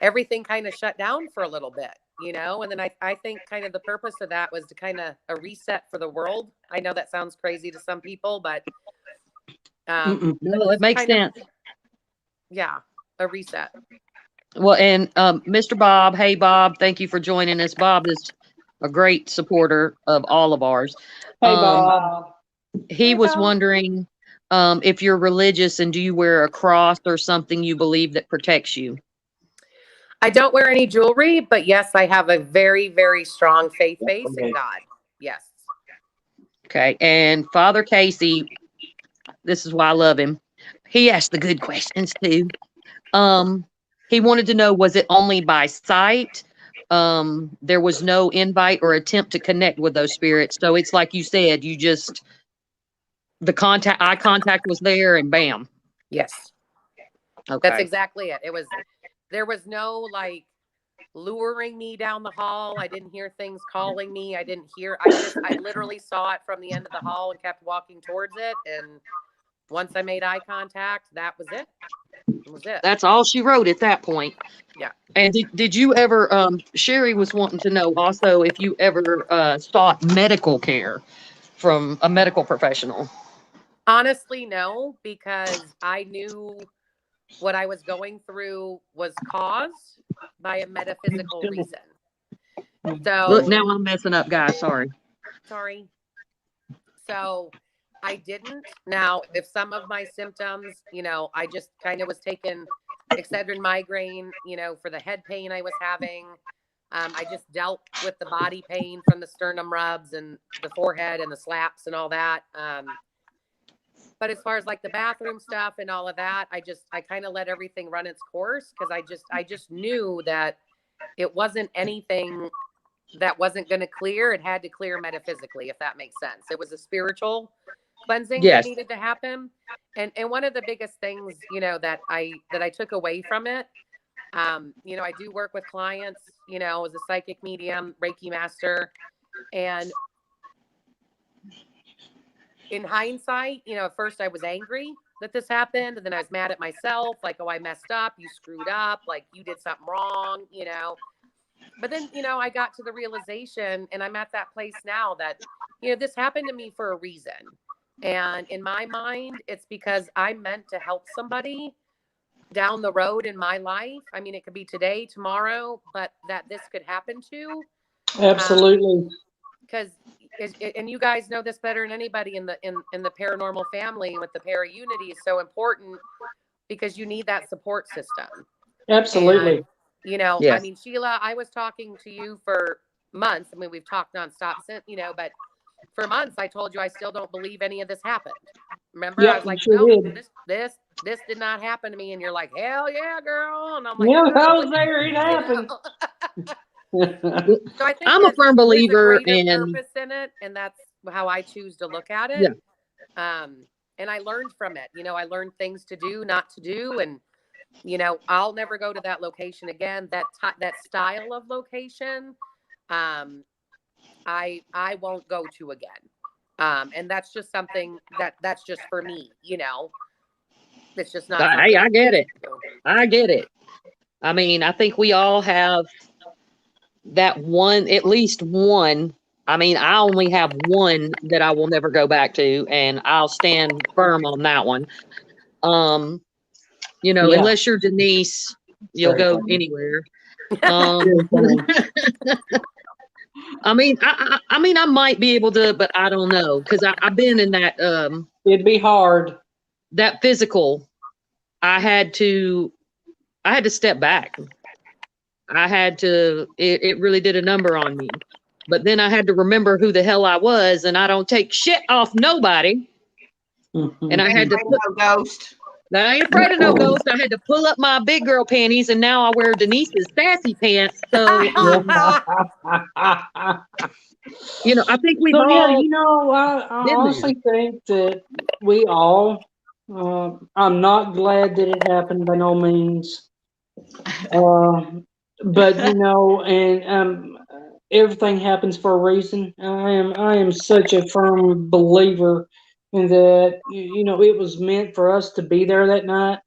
everything kind of shut down for a little bit, you know, and then I think kind of the purpose of that was to kind of a reset for the world. I know that sounds crazy to some people, but no, it makes sense. Yeah, a reset. Well, and Mr. Bob, hey Bob, thank you for joining us. Bob is a great supporter of all of ours. Hey, Bob. He was wondering if you're religious and do you wear a cross or something you believe that protects you? I don't wear any jewelry, but yes, I have a very, very strong faith base in God. Yes. Okay. And Father Casey, this is why I love him. He asked the good questions too. He wanted to know, was it only by sight? There was no invite or attempt to connect with those spirits. So it's like you said, you just, eye contact was there and bam. Yes. Okay. That's exactly it. There was no like luring me down the hall. I didn't hear things calling me. I literally saw it from the end of the hall and kept walking towards it. And once I made eye contact, that was it. That was it. That's all she wrote at that point. Yeah. And did you ever, Sherry was wanting to know also if you ever sought medical care from a medical professional? Honestly, no, because I knew what I was going through was caused by a metaphysical reason. So Look, now I'm messing up, guys. Sorry. So I didn't. Now, if some of my symptoms, you know, I just kind of was taking Excedrin migraine, you know, for the head pain I was having. I just dealt with the body pain from the sternum rubs and the forehead and the slaps and all that. But as far as like the bathroom stuff and all of that, I kind of let everything run its course because I just knew that it wasn't anything that wasn't going to clear. It had to clear metaphysically, if that makes sense. It was a spiritual cleansing that needed to happen. And one of the biggest things, you know, that I took away from it, you know, I do work with clients, you know, as a psychic medium, Reiki master, and in hindsight, you know, at first I was angry that this happened. And then I was mad at myself. Like, oh, I messed up. You screwed up. Like you did something wrong, you know. But then, you know, I got to the realization and I'm at that place now that, you know, this happened to me for a reason. And in my mind, it's because I'm meant to help somebody down the road in my life. I mean, it could be today, tomorrow, but that this could happen to. Absolutely. Because and you guys know this better than anybody in the paranormal family with the para unity is so important because you need that support system. Absolutely. And, you know, Yes. I mean, Sheila, I was talking to you for months. I mean, we've talked nonstop since, you know, but for months I told you I still don't believe any of this happened. Remember, I was like, sure no, did. this did not happen to me. And you're like, hell yeah, girl. And I'm like, Yeah, I no, was there. It happened. So I think I'm a firm believer there's a greater in purpose in it, and that's how I choose to look at it. Yeah. And I learned from it. You know, I learned things to do, not to do, and you know, I'll never go to that location again. That style of location, I won't go to again. And that's just something that's just for me. You know, it's just not. I get it. I get it. I mean, I think we all have that one, at least one. I mean, I only have one that I will never go back to, and I'll stand firm on that one. You know, unless you're Denise, you'll go anywhere. I mean, I might be able to, but I don't know because I've been in that. It'd be hard. That physical, I had to step back. It really did a number on me. But then I had to remember who the hell I was, and I don't take shit off nobody. Mm-hmm. And I had to ghost. I ain't afraid of no ghost. I had to pull up my big girl panties, and now I wear Denise's sassy pants. So, you know, I think we've all. Yeah, you know, I honestly think that we all. I'm not glad that it happened by no means. But you know, and everything happens for a reason. I am such a firm believer in that. You know, it was meant for us to be there that night.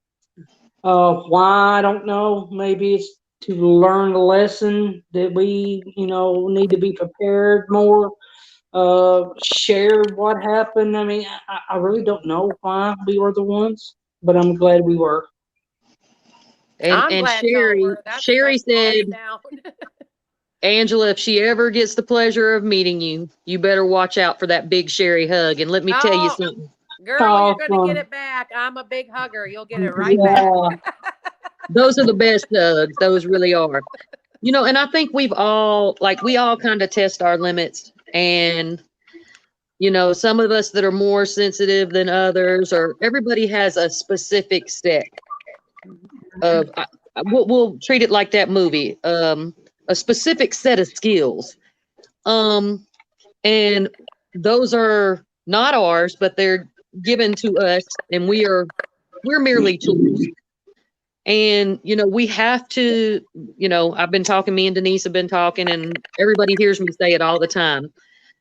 Why, I don't know. Maybe it's to learn the lesson that we, you know, need to be prepared more. Share what happened. I mean, I really don't know why we were the ones, but I'm glad we were. And I'm and glad y'all Sherry were. Sherry That's hands said, down. Angela, if she ever gets the pleasure of meeting you, you better watch out for that big Sherry hug. And let me tell you Oh, something. girl, you're gonna get Awesome. it back. I'm a big hugger. You'll get it right back. Yeah. Those are the best hugs. Those really are. You know, and I think we all kind of test our limits. And, you know, some of us that are more sensitive than others, or everybody has a specific set of, we'll treat it like that movie, a specific set of skills. And those are not ours, but they're given to us, and we're merely tools. And, you know, we have to, you know, I've been talking, me and Denise have been talking, and everybody hears me say it all the time.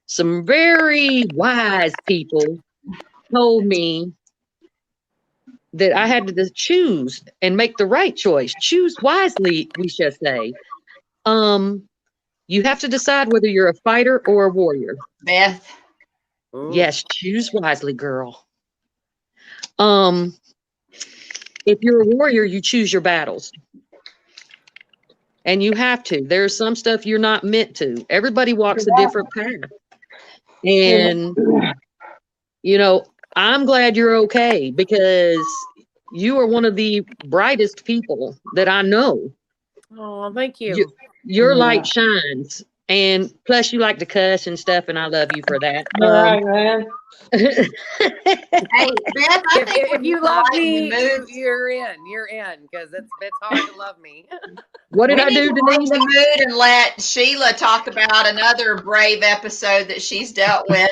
Some very wise people told me that I had to choose and make the right choice. Choose wisely, we should say. You have to decide whether you're a fighter or a warrior. Beth. Ooh. Yes, choose wisely, girl. If you're a warrior, you choose your battles. And you have to. There's some stuff you're not meant to. Everybody walks a different path. And, you know, I'm glad you're okay, because you are one of the brightest people that I know. Oh, thank you. Your light shines. And plus, you like to cuss and stuff, and I love you for that. All right, man. Hey, Beth, I think If we you need to love lighten the me, mood. you're in, because it's hard to love me. What did We I need do, to lighten Denise? the mood and let Sheila talk about another brave episode that she's dealt with.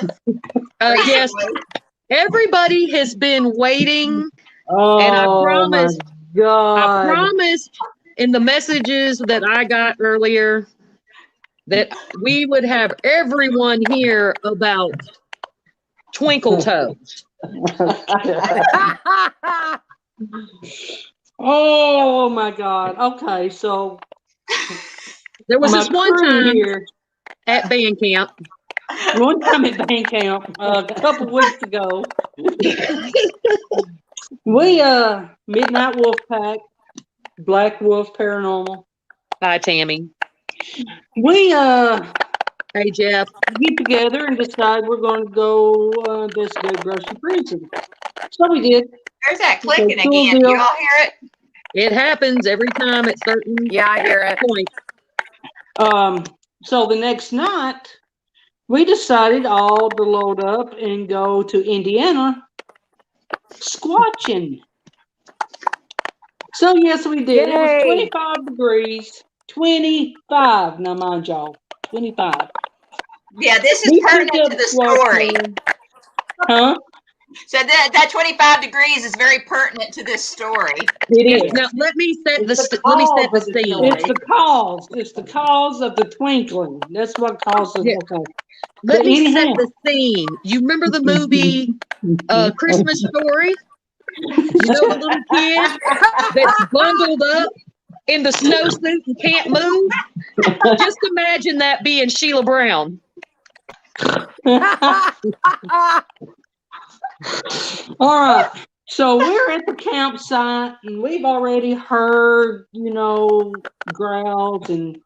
Yes, recently. everybody has been waiting, and I Oh my God. promised in the messages that I got earlier that we would have everyone here about Twinkle Toes. Oh my God. Okay, so There was my this one crew time here, at band camp. one time at band camp a couple weeks ago, we Midnight Wolf Pack, Black Wolf Paranormal. Hi, Tammy. We Hey, Jeff. get together and decide we're going to go investigate Brushy Prison. So we did. There's that clicking Okay, cool again. Do deal. y'all hear it? It happens every time at certain Yeah, I hear it. points. So the next night, we decided all to load up and go to Indiana squatching. So yes, we did. It was Yay. 25 degrees. 25. Now mind y'all, 25. Yeah, this is We pertinent picked to up the squat story. time. Huh? So that 25 degrees is very pertinent to this story. It is. Now let me set It's the the let me cause set the of the scene. story. It's the cause. It's the cause of the twinkling. That's what causes. Yeah. Okay. Let But me set anyhow. the scene. You remember the movie Christmas Story? You know the little kid that's bundled up in the snowsuit and can't move? Just imagine that being Sheila Brown. All right. So we're at the campsite and we've already heard, you know, growls and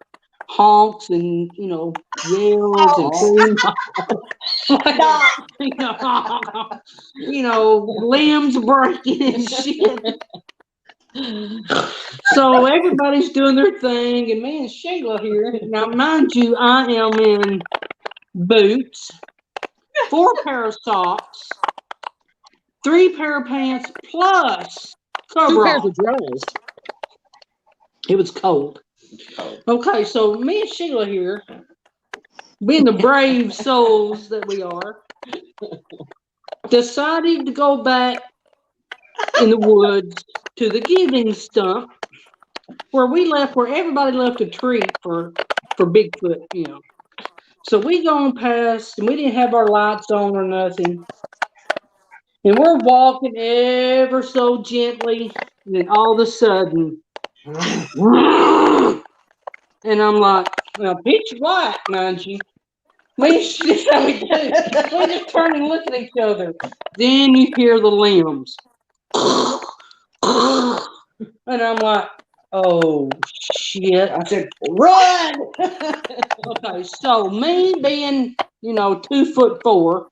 honks and, you know, yells and you know, limbs breaking and shit. So everybody's doing their thing, and me and Sheila here. Now, mind you, I am in boots, 4 pair of socks, 3 pair of pants, plus 2 pairs coveralls. of drawers. It was cold. Okay, so me and Sheila here, being the brave souls that we are, decided to go back in the woods to the giving stump where everybody left a treat for Bigfoot, you know. So we gone past, and we didn't have our lights on or nothing. And we're walking ever so gently, and then all of a sudden, and I'm like, now pitch white, mind you. That's how we do. We just turn and look at each other. Then you hear the limbs. And I'm like, oh shit. I said, run! Okay, so me being, 2'4",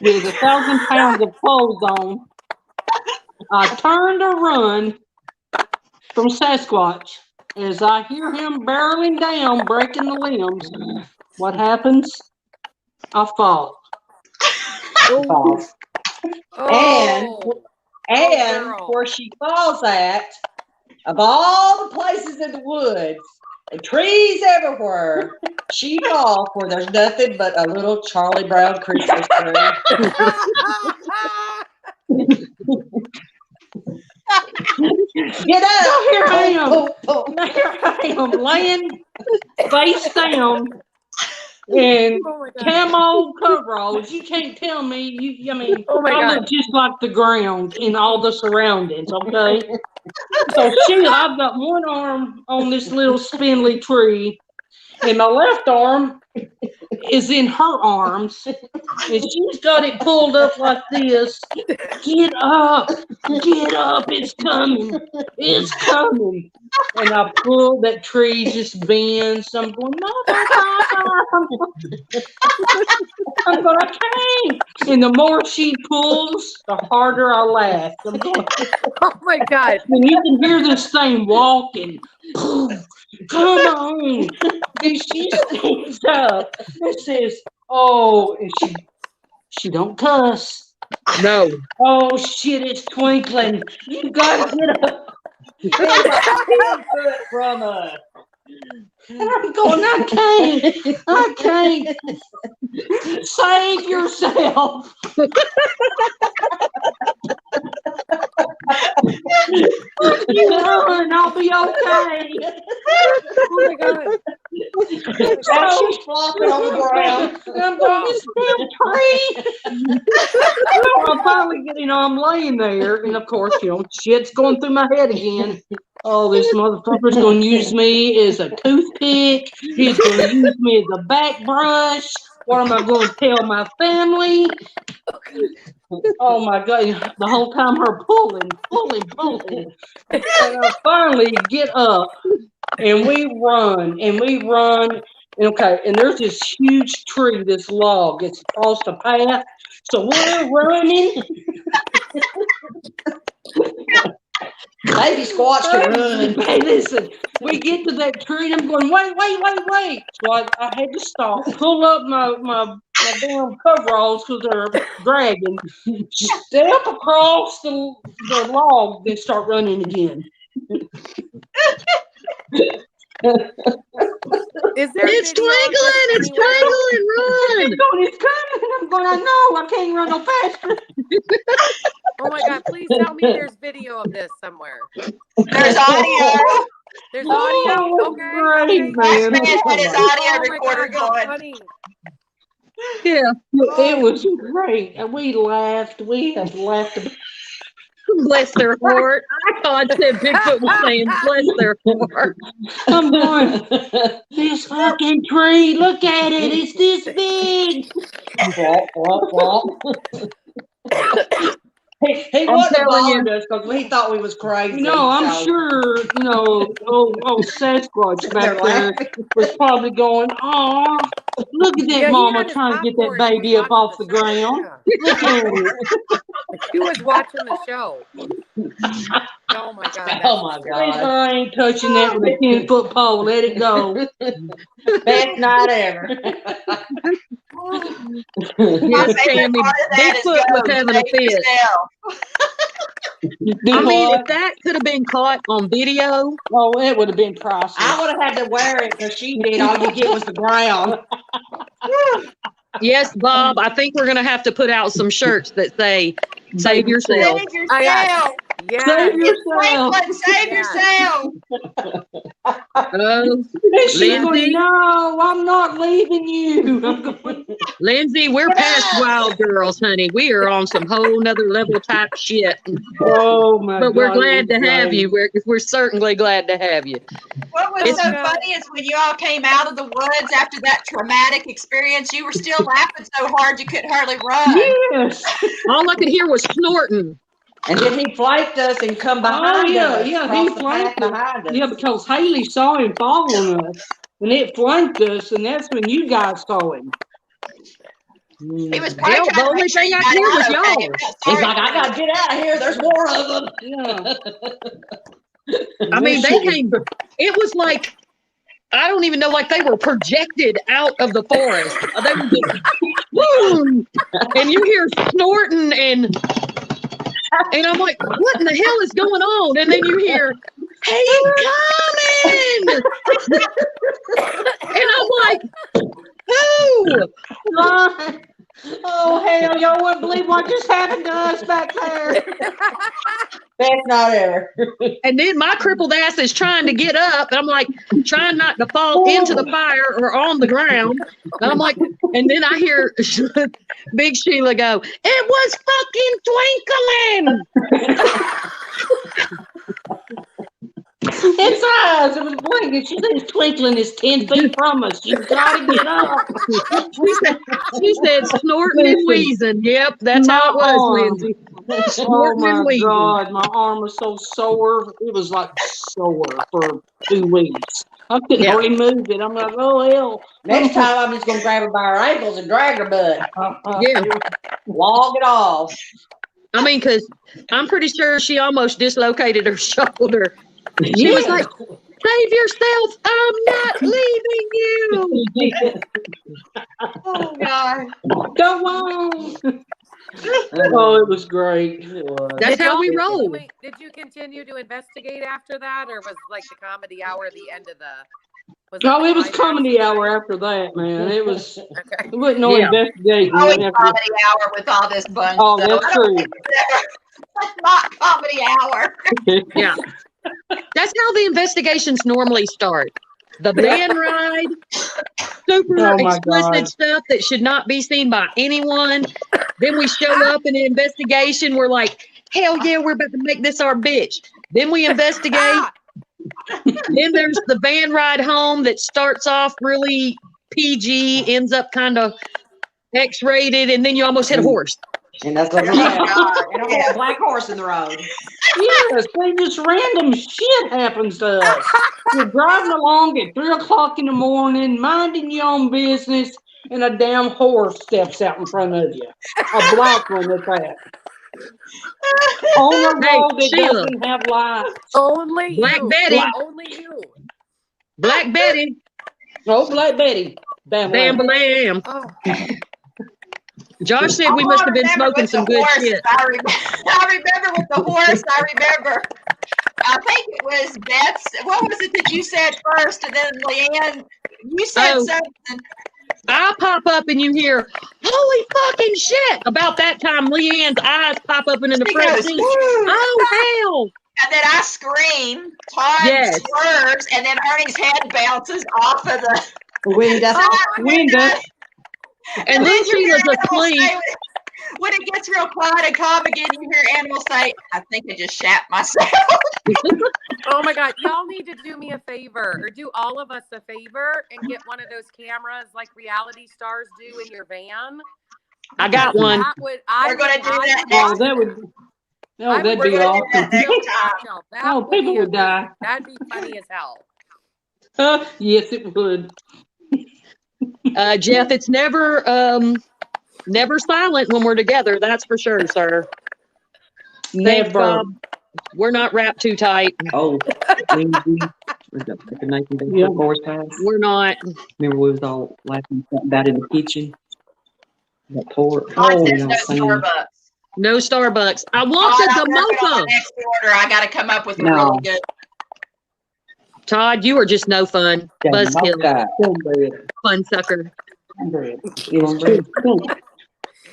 with 1,000 pounds of clothes on, I turned to run from Sasquatch. As I hear him barreling down, breaking the limbs, what happens? I fall. Falls. Oh, And girl. where she falls at, of all the places in the woods and trees everywhere, she falls where there's nothing but a little Charlie Brown Christmas tree. Get up! So here I am. Boom, boom, boom. Here I am laying face down in Oh my God. camo coveralls. You can't tell me. Oh my I God. look just like the ground in all the surroundings. Okay. So Sheila, I've got one arm on this little spindly tree, and my left arm is in her arms, and she's got it pulled up like this. Get up, it's coming, it's coming. And I pull that tree, just bends. I'm going, I'm going, I can't. And the more she pulls, the harder I laugh. I'm going, Oh my God. and you can hear this thing walking. Come on. And she stands up and says, oh, and she don't cuss. No. Oh shit, it's twinkling. You gotta get up. From us. And I'm going, I can't. Save yourself. You run, I'll be okay. Oh my God. Now she's flopping on the ground. I'm going, this damn tree. I'm finally getting, I'm laying there, and of course, shit's going through my head again. Oh, this motherfucker's going to use me as a toothpick. He's going to use me as a back brush. What am I going to tell my family? Oh my God, the whole time her pulling. And I finally get up, and we run. Okay, and there's this huge tree, this log. It's across the path. So we're running. Baby Squatch can run. Hey, listen, we get to that tree, and I'm going, wait. So I had to stop, pull up my damn coveralls because they're dragging, step across the log, then start running again. Is there It's video of this twinkling. It's anywhere? twinkling. Run. It's coming. I'm going, I know, I can't run no faster. Oh my God. Please tell me there's video of this somewhere. There's audio. There's Oh, audio. it's Okay. great, That man. man had his Oh audio my recorder God, how going. funny. Yeah. It was great. And we laughed. We have laughed. Bless their heart. I thought that Bigfoot was saying, bless their heart. I'm going, this fucking tree, look at it. It's this big. He I'm wasn't telling you. bothering us because he thought we was crazy. I'm so- sure, old Sasquatch back They're there laughing. was probably going, oh, look at that Yeah, he mama had his trying to get that popcorn. He baby was up off the watching show. ground. Yeah. Look at it. He was watching the show. Oh my God. That's Oh my Please, God. I ain't touching that with a 10-foot pole. Let it go. Best night ever. My Yes, favorite Tammy. part of that is Bigfoot was go, having a save fit. yourself. I mean, if that could have been caught on video, Oh, it would have been priceless. I would have had to wear it because she did. All you get was the ground. yes, Bob, I think we're going to have to put out some shirts that say, save yourself. Save yourself. Yeah. Save yourself. Franklin, save Yeah. yourself. And she's Lindsay? going, no, I'm not leaving you. I'm going, Lindsay, we're past wild girls, honey. We are on some whole nother level type shit. oh my But God. we're glad it to was have great. you. We're certainly glad to have you. What was It's so good. funny is when you all came out of the woods after that traumatic experience, you were still laughing so hard you couldn't hardly run. Yes. All I could hear was snorting. And then he flanked us and come Oh, behind yeah, us. yeah, across he the path flanked us. behind us. Yeah, because Haley saw him following us, and it flanked us, and that's when you guys saw him. He was probably Hell, trying the to only make sure thing you I got hear was out okay. y'all. I'm not He's sorry like, I for gotta get out of here. There's more of them. Yeah. I mean, they came, it was like, I don't even know, like they were projected out of the forest. They were just, boom, and you hear snorting and I'm like, what in the hell is going on? And then you hear, he's coming! And I'm like, who? Oh, hell, y'all wouldn't believe what just happened to us back there. That's not there. And then my crippled ass is trying to get up. And I'm like, trying not to fall into the fire or on the ground. And I'm like, and then I hear Big Sheila go, it was fucking twinkling. Its eyes, it was blinking. She said it's twinkling is 10 feet from us. You gotta get up. She said snorting and wheezing. Yep, that's how it My was, arm. Lindsay. Oh Snorting and my wheezing. God, my arm was so sore. It was like sore for 2 weeks. I couldn't Yeah. hardly move it. I'm like, oh hell. Next time, I'm just gonna grab her by her ankles and drag her butt. Yeah. Log it off. I mean, because I'm pretty sure she almost dislocated her shoulder. She was like, save yourself. I'm not leaving you. Oh God. Go on. Oh, it was great. It was. That's Did how y'all we continue- roll. wait, Did you continue to investigate after that, or was like the comedy hour the end of the? Was No, the it was climax comedy of the hour night? after that, man. It was, Okay. it wasn't no Yeah. investigating. Always After- comedy hour with all this bunch. Oh, so that's I don't true. think it's ever not comedy hour. Yeah. That's how the investigations normally start. The van ride, super Oh, my explicit God. stuff that should not be seen by anyone. Then we show up in the investigation. We're like, hell yeah, we're about to make this our bitch. Then we investigate. Ah! Then there's the van ride home that starts off really PG, ends up kind of X-rated, and then you almost hit a horse. And that's what we're God, And a yeah. black horse in the road. Yes, they just random shit happens to us. You're driving along at 3 o'clock in the morning, minding your own business, and a damn horse steps out in front of you. A black one at that. On a Hey, road that Sheila. doesn't have lights. Only Black you. Betty. Only you. Black Betty, Oh, Black Betty. Damn bam right. bam. Oh. Josh said Oh, we must I have been remember smoking with the some good horse. shit. I remember with the horse. I remember. I think it was Beth's. What was it that you said first, and then Leanne? You said Oh. something. I pop up and you hear, holy fucking shit. About that time, Leanne's eyes pop up into the She front goes, seat. "Woo." Oh, And then I scream. Todd Yes. swerves, and then Ernie's head bounces off of the Window. Window. hell. And then you hear Sheila's animals asleep. say, when it gets real quiet and calm again, you hear animals say, I think I just shat myself. Oh my God. Y'all need to do me a favor, or do all of us a favor, and get one of those cameras like reality stars do in your van. I got Because one. that would, I We're gonna would- do I that would- Oh, that would. Oh, I that'd would be We're gonna do awesome. that next time. No, that Oh, would people be would die. amazing. That'd be funny as hell. Yes, it would. Jeff, it's never silent when we're together. That's for sure, sir. Thanks, Never. Bob. We're not wrapped too tight. Oh, Lindsay. Yeah. We're not. Remember we was all laughing about in the kitchen? That pork. Todd Oh, says no saying- Starbucks. No Starbucks. I Todd, wanted I'm the working on mocha. the next order. I got to come up with a No. really good. Todd, you are just no fun. Buzzkill. Cornbread. Fun sucker. Cornbread. It's true.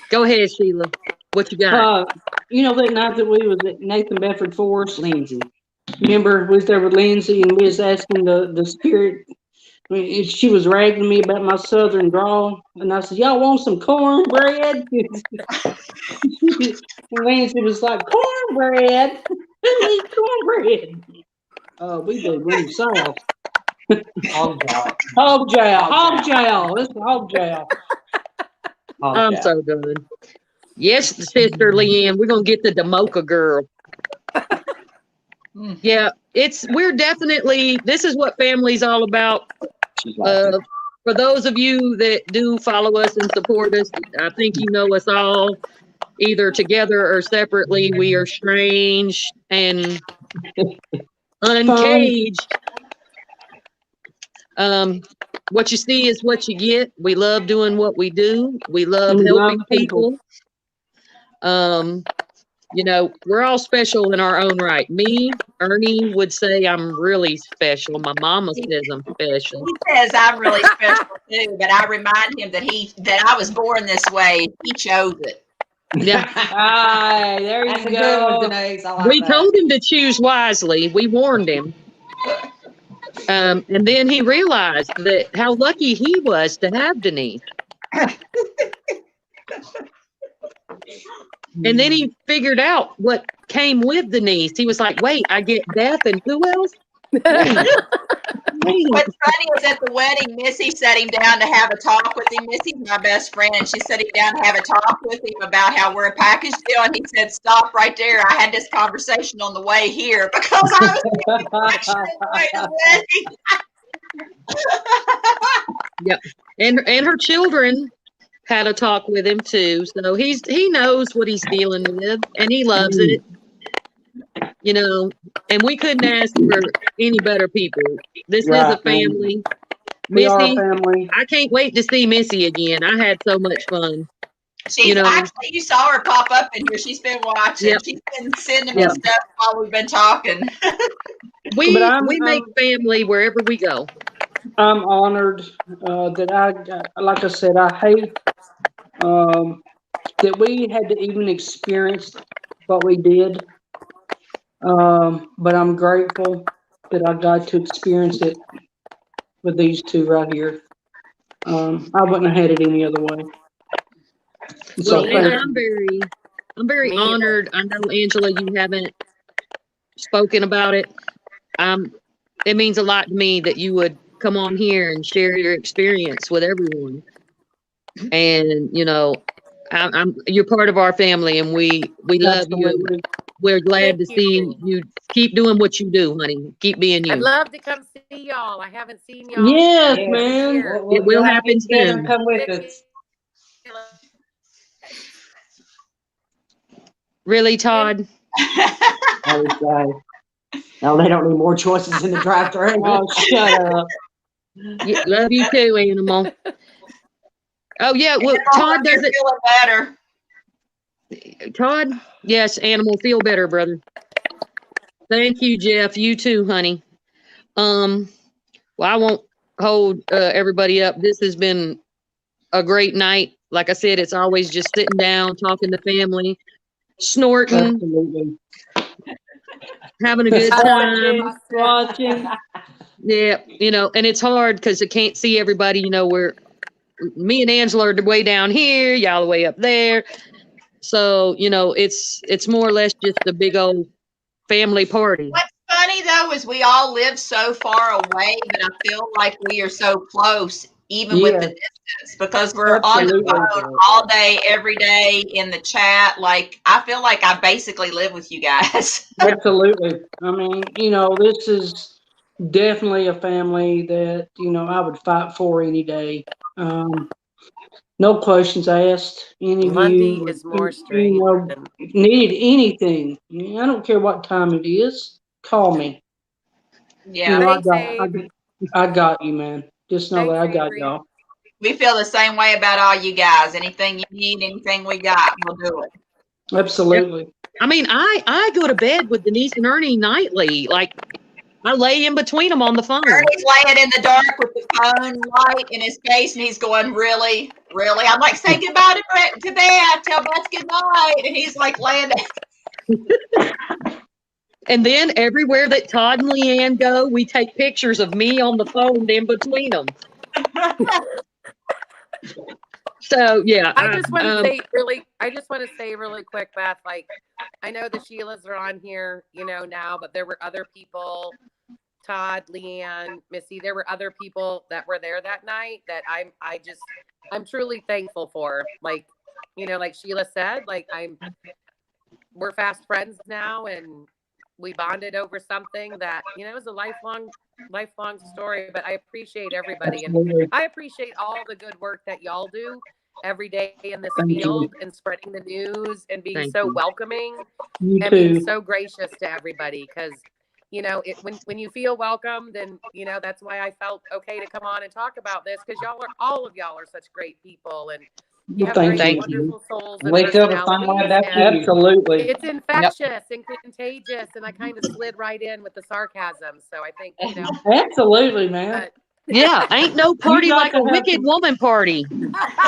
Go ahead, Sheila. What you got? you know that night that we was at Nathan Bedford Forest? Lindsay. Remember, we was there with Lindsay and we was asking the spirit. I mean, she was ragging me about my southern drawl, and I said, "Y'all want some cornbread?" And Lindsay was like, "Cornbread? Who eats cornbread?" We do. We're in the South. Hog jowl. Hog jowl. Hog jowl. It's hog jowl. I'm so done. Yes, Sister Leanne, we're gonna get the Demoka girl. Yeah, we're definitely, this is what family's all about. For those of you that do follow us and support us, I think you know us all, either together or separately. We are strange and uncaged. What you see is what you get. We love doing what we do. We love helping people. You know, we're all special in our own right. Me, Ernie would say I'm really special. My mama says I'm special. He says I'm really special too, but I remind him that I was born this way. He chose it. Yeah. Aye, there you go. Good one, Denise. I like We that. told him to choose wisely. We warned him. And then he realized that how lucky he was to have Denise. And then he figured out what came with Denise. He was like, wait, I get Beth and who else? Wait. What's funny is at the wedding, Missy sat him down to have a talk with him. Missy's my best friend, and she sat him down to have a talk with him about how we're a package deal. And he said, "Stop right there. I had this conversation on the way here because I was thinking the way to the wedding." Yep. And her children had a talk with him too. So he knows what he's dealing with and he loves it. You know, and we couldn't ask for any better people. This is a family. We are a Missy, family. I can't wait to see Missy again. I had so much fun. She's actually, you saw her pop up in here. She's been watching. Yep. She's been sending me stuff while we've been talking. We make family wherever we go. I'm honored that like I said, I hate that we had to even experience what we did. But I'm grateful that I got to experience it with these two right here. I wouldn't have had it any other way. So I'm very honored. I know, Angela, you haven't spoken about it. It means a lot to me that you would come on here and share your experience with everyone. And you know, you're part of our family, and we love you. We're glad to see you keep doing what you do, honey. Keep being you. I'd love to come see y'all. I haven't seen y'all. Yes, man. It will happen soon. Come with us. Really, Todd? No, they don't need more choices in the drive-thru. Oh, shut up. Yeah, love you too, animal. Oh yeah, well, Todd doesn't. Feeling better. Todd, yes, animal, feel better, brother. Thank you, Jeff. You too, honey. Well, I won't hold everybody up. This has been a great night. Like I said, it's always just sitting down, talking to family, snorting, Absolutely. having a good time. Watching. Yeah, you know, and it's hard because I can't see everybody. You know, me and Angela are way down here, y'all are way up there. So, you know, it's more or less just a big old family party. What's funny though is we all live so far away, but I feel like we are so close, even with the distance, because we're on the phone all day, every day in the chat. Like, I feel like I basically live with you guys. Absolutely. I mean, you know, this is definitely a family that, you know, I would fight for any day. No questions asked. Any of Lunde you, is more straight. you know, needed anything. I don't care what time it is. Call me. Yeah. You know, Thanks, I got you, man. Just know that I got Avery. y'all. We feel the same way about all you guys. Anything you need, anything we got, we'll do it. Absolutely. I mean, I go to bed with Denise and Ernie nightly. Like, I lay in between them on the phone. Ernie's laying in the dark with the phone light in his face, and he's going, really, really? I'm like, say goodbye to Beth. Tell Beth good night. And he's like laying there. And then everywhere that Todd and Leanne go, we take pictures of me on the phone in between them. So yeah, I just want to say really quick, Beth, like, I know the Sheilas are on here, now, but there were other people, Todd, Leanne, Missy, there were other people that were there that night that I'm truly thankful for. Like, like Sheila said, like, we're fast friends now, and we bonded over something that, is a lifelong story. But I appreciate everybody, and I appreciate all the good work that y'all do every day in this field and spreading the news and being so welcoming and being so gracious to everybody. Because when you feel welcome, then that's why I felt okay to come on and talk about this, because all of y'all are such great people, and you have great, wonderful souls and personalities. Absolutely. It's infectious and contagious, and I kind of slid right in with the sarcasm. So I think, Absolutely, man. Yeah, ain't no party like a wicked woman party.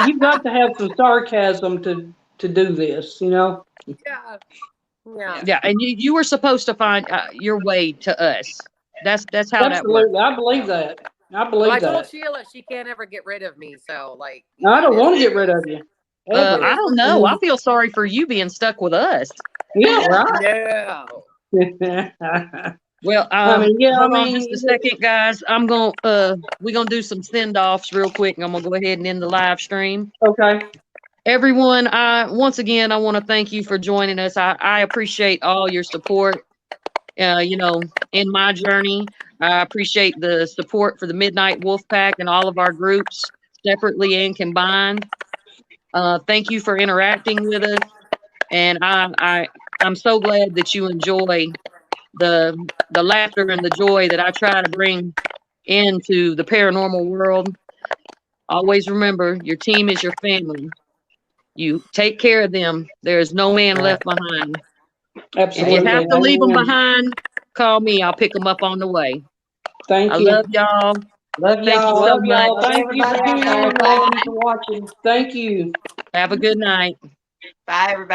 You've got to have some sarcasm to do this, Yeah. Yeah, and you were supposed to find your way to us. That's how that works. Absolutely. I believe that. I told Sheila she can't ever get rid of me. So, like, I don't want to get rid of you. I don't know. I feel sorry for you being stuck with us. Yeah, right. Yeah. Well, hold on just a second, guys. We're gonna do some send-offs real quick, and I'm gonna go ahead and end the live stream. Okay. Everyone, once again, I want to thank you for joining us. I appreciate all your support. In my journey, I appreciate the support for the Midnight Wolf Pack and all of our groups, separately and combined. Thank you for interacting with us, and I'm so glad that you enjoy the laughter and the joy that I try to bring into the paranormal world. Always remember, your team is your family. You take care of them. There is no man left behind. Absolutely. If you have to leave them behind, call me. I'll pick them up on the way. Thank you. I love y'all. Love y'all. Thank you so much. Thank you for tuning in. Thank you for watching. Thank you. Have a good night. Bye, everybody.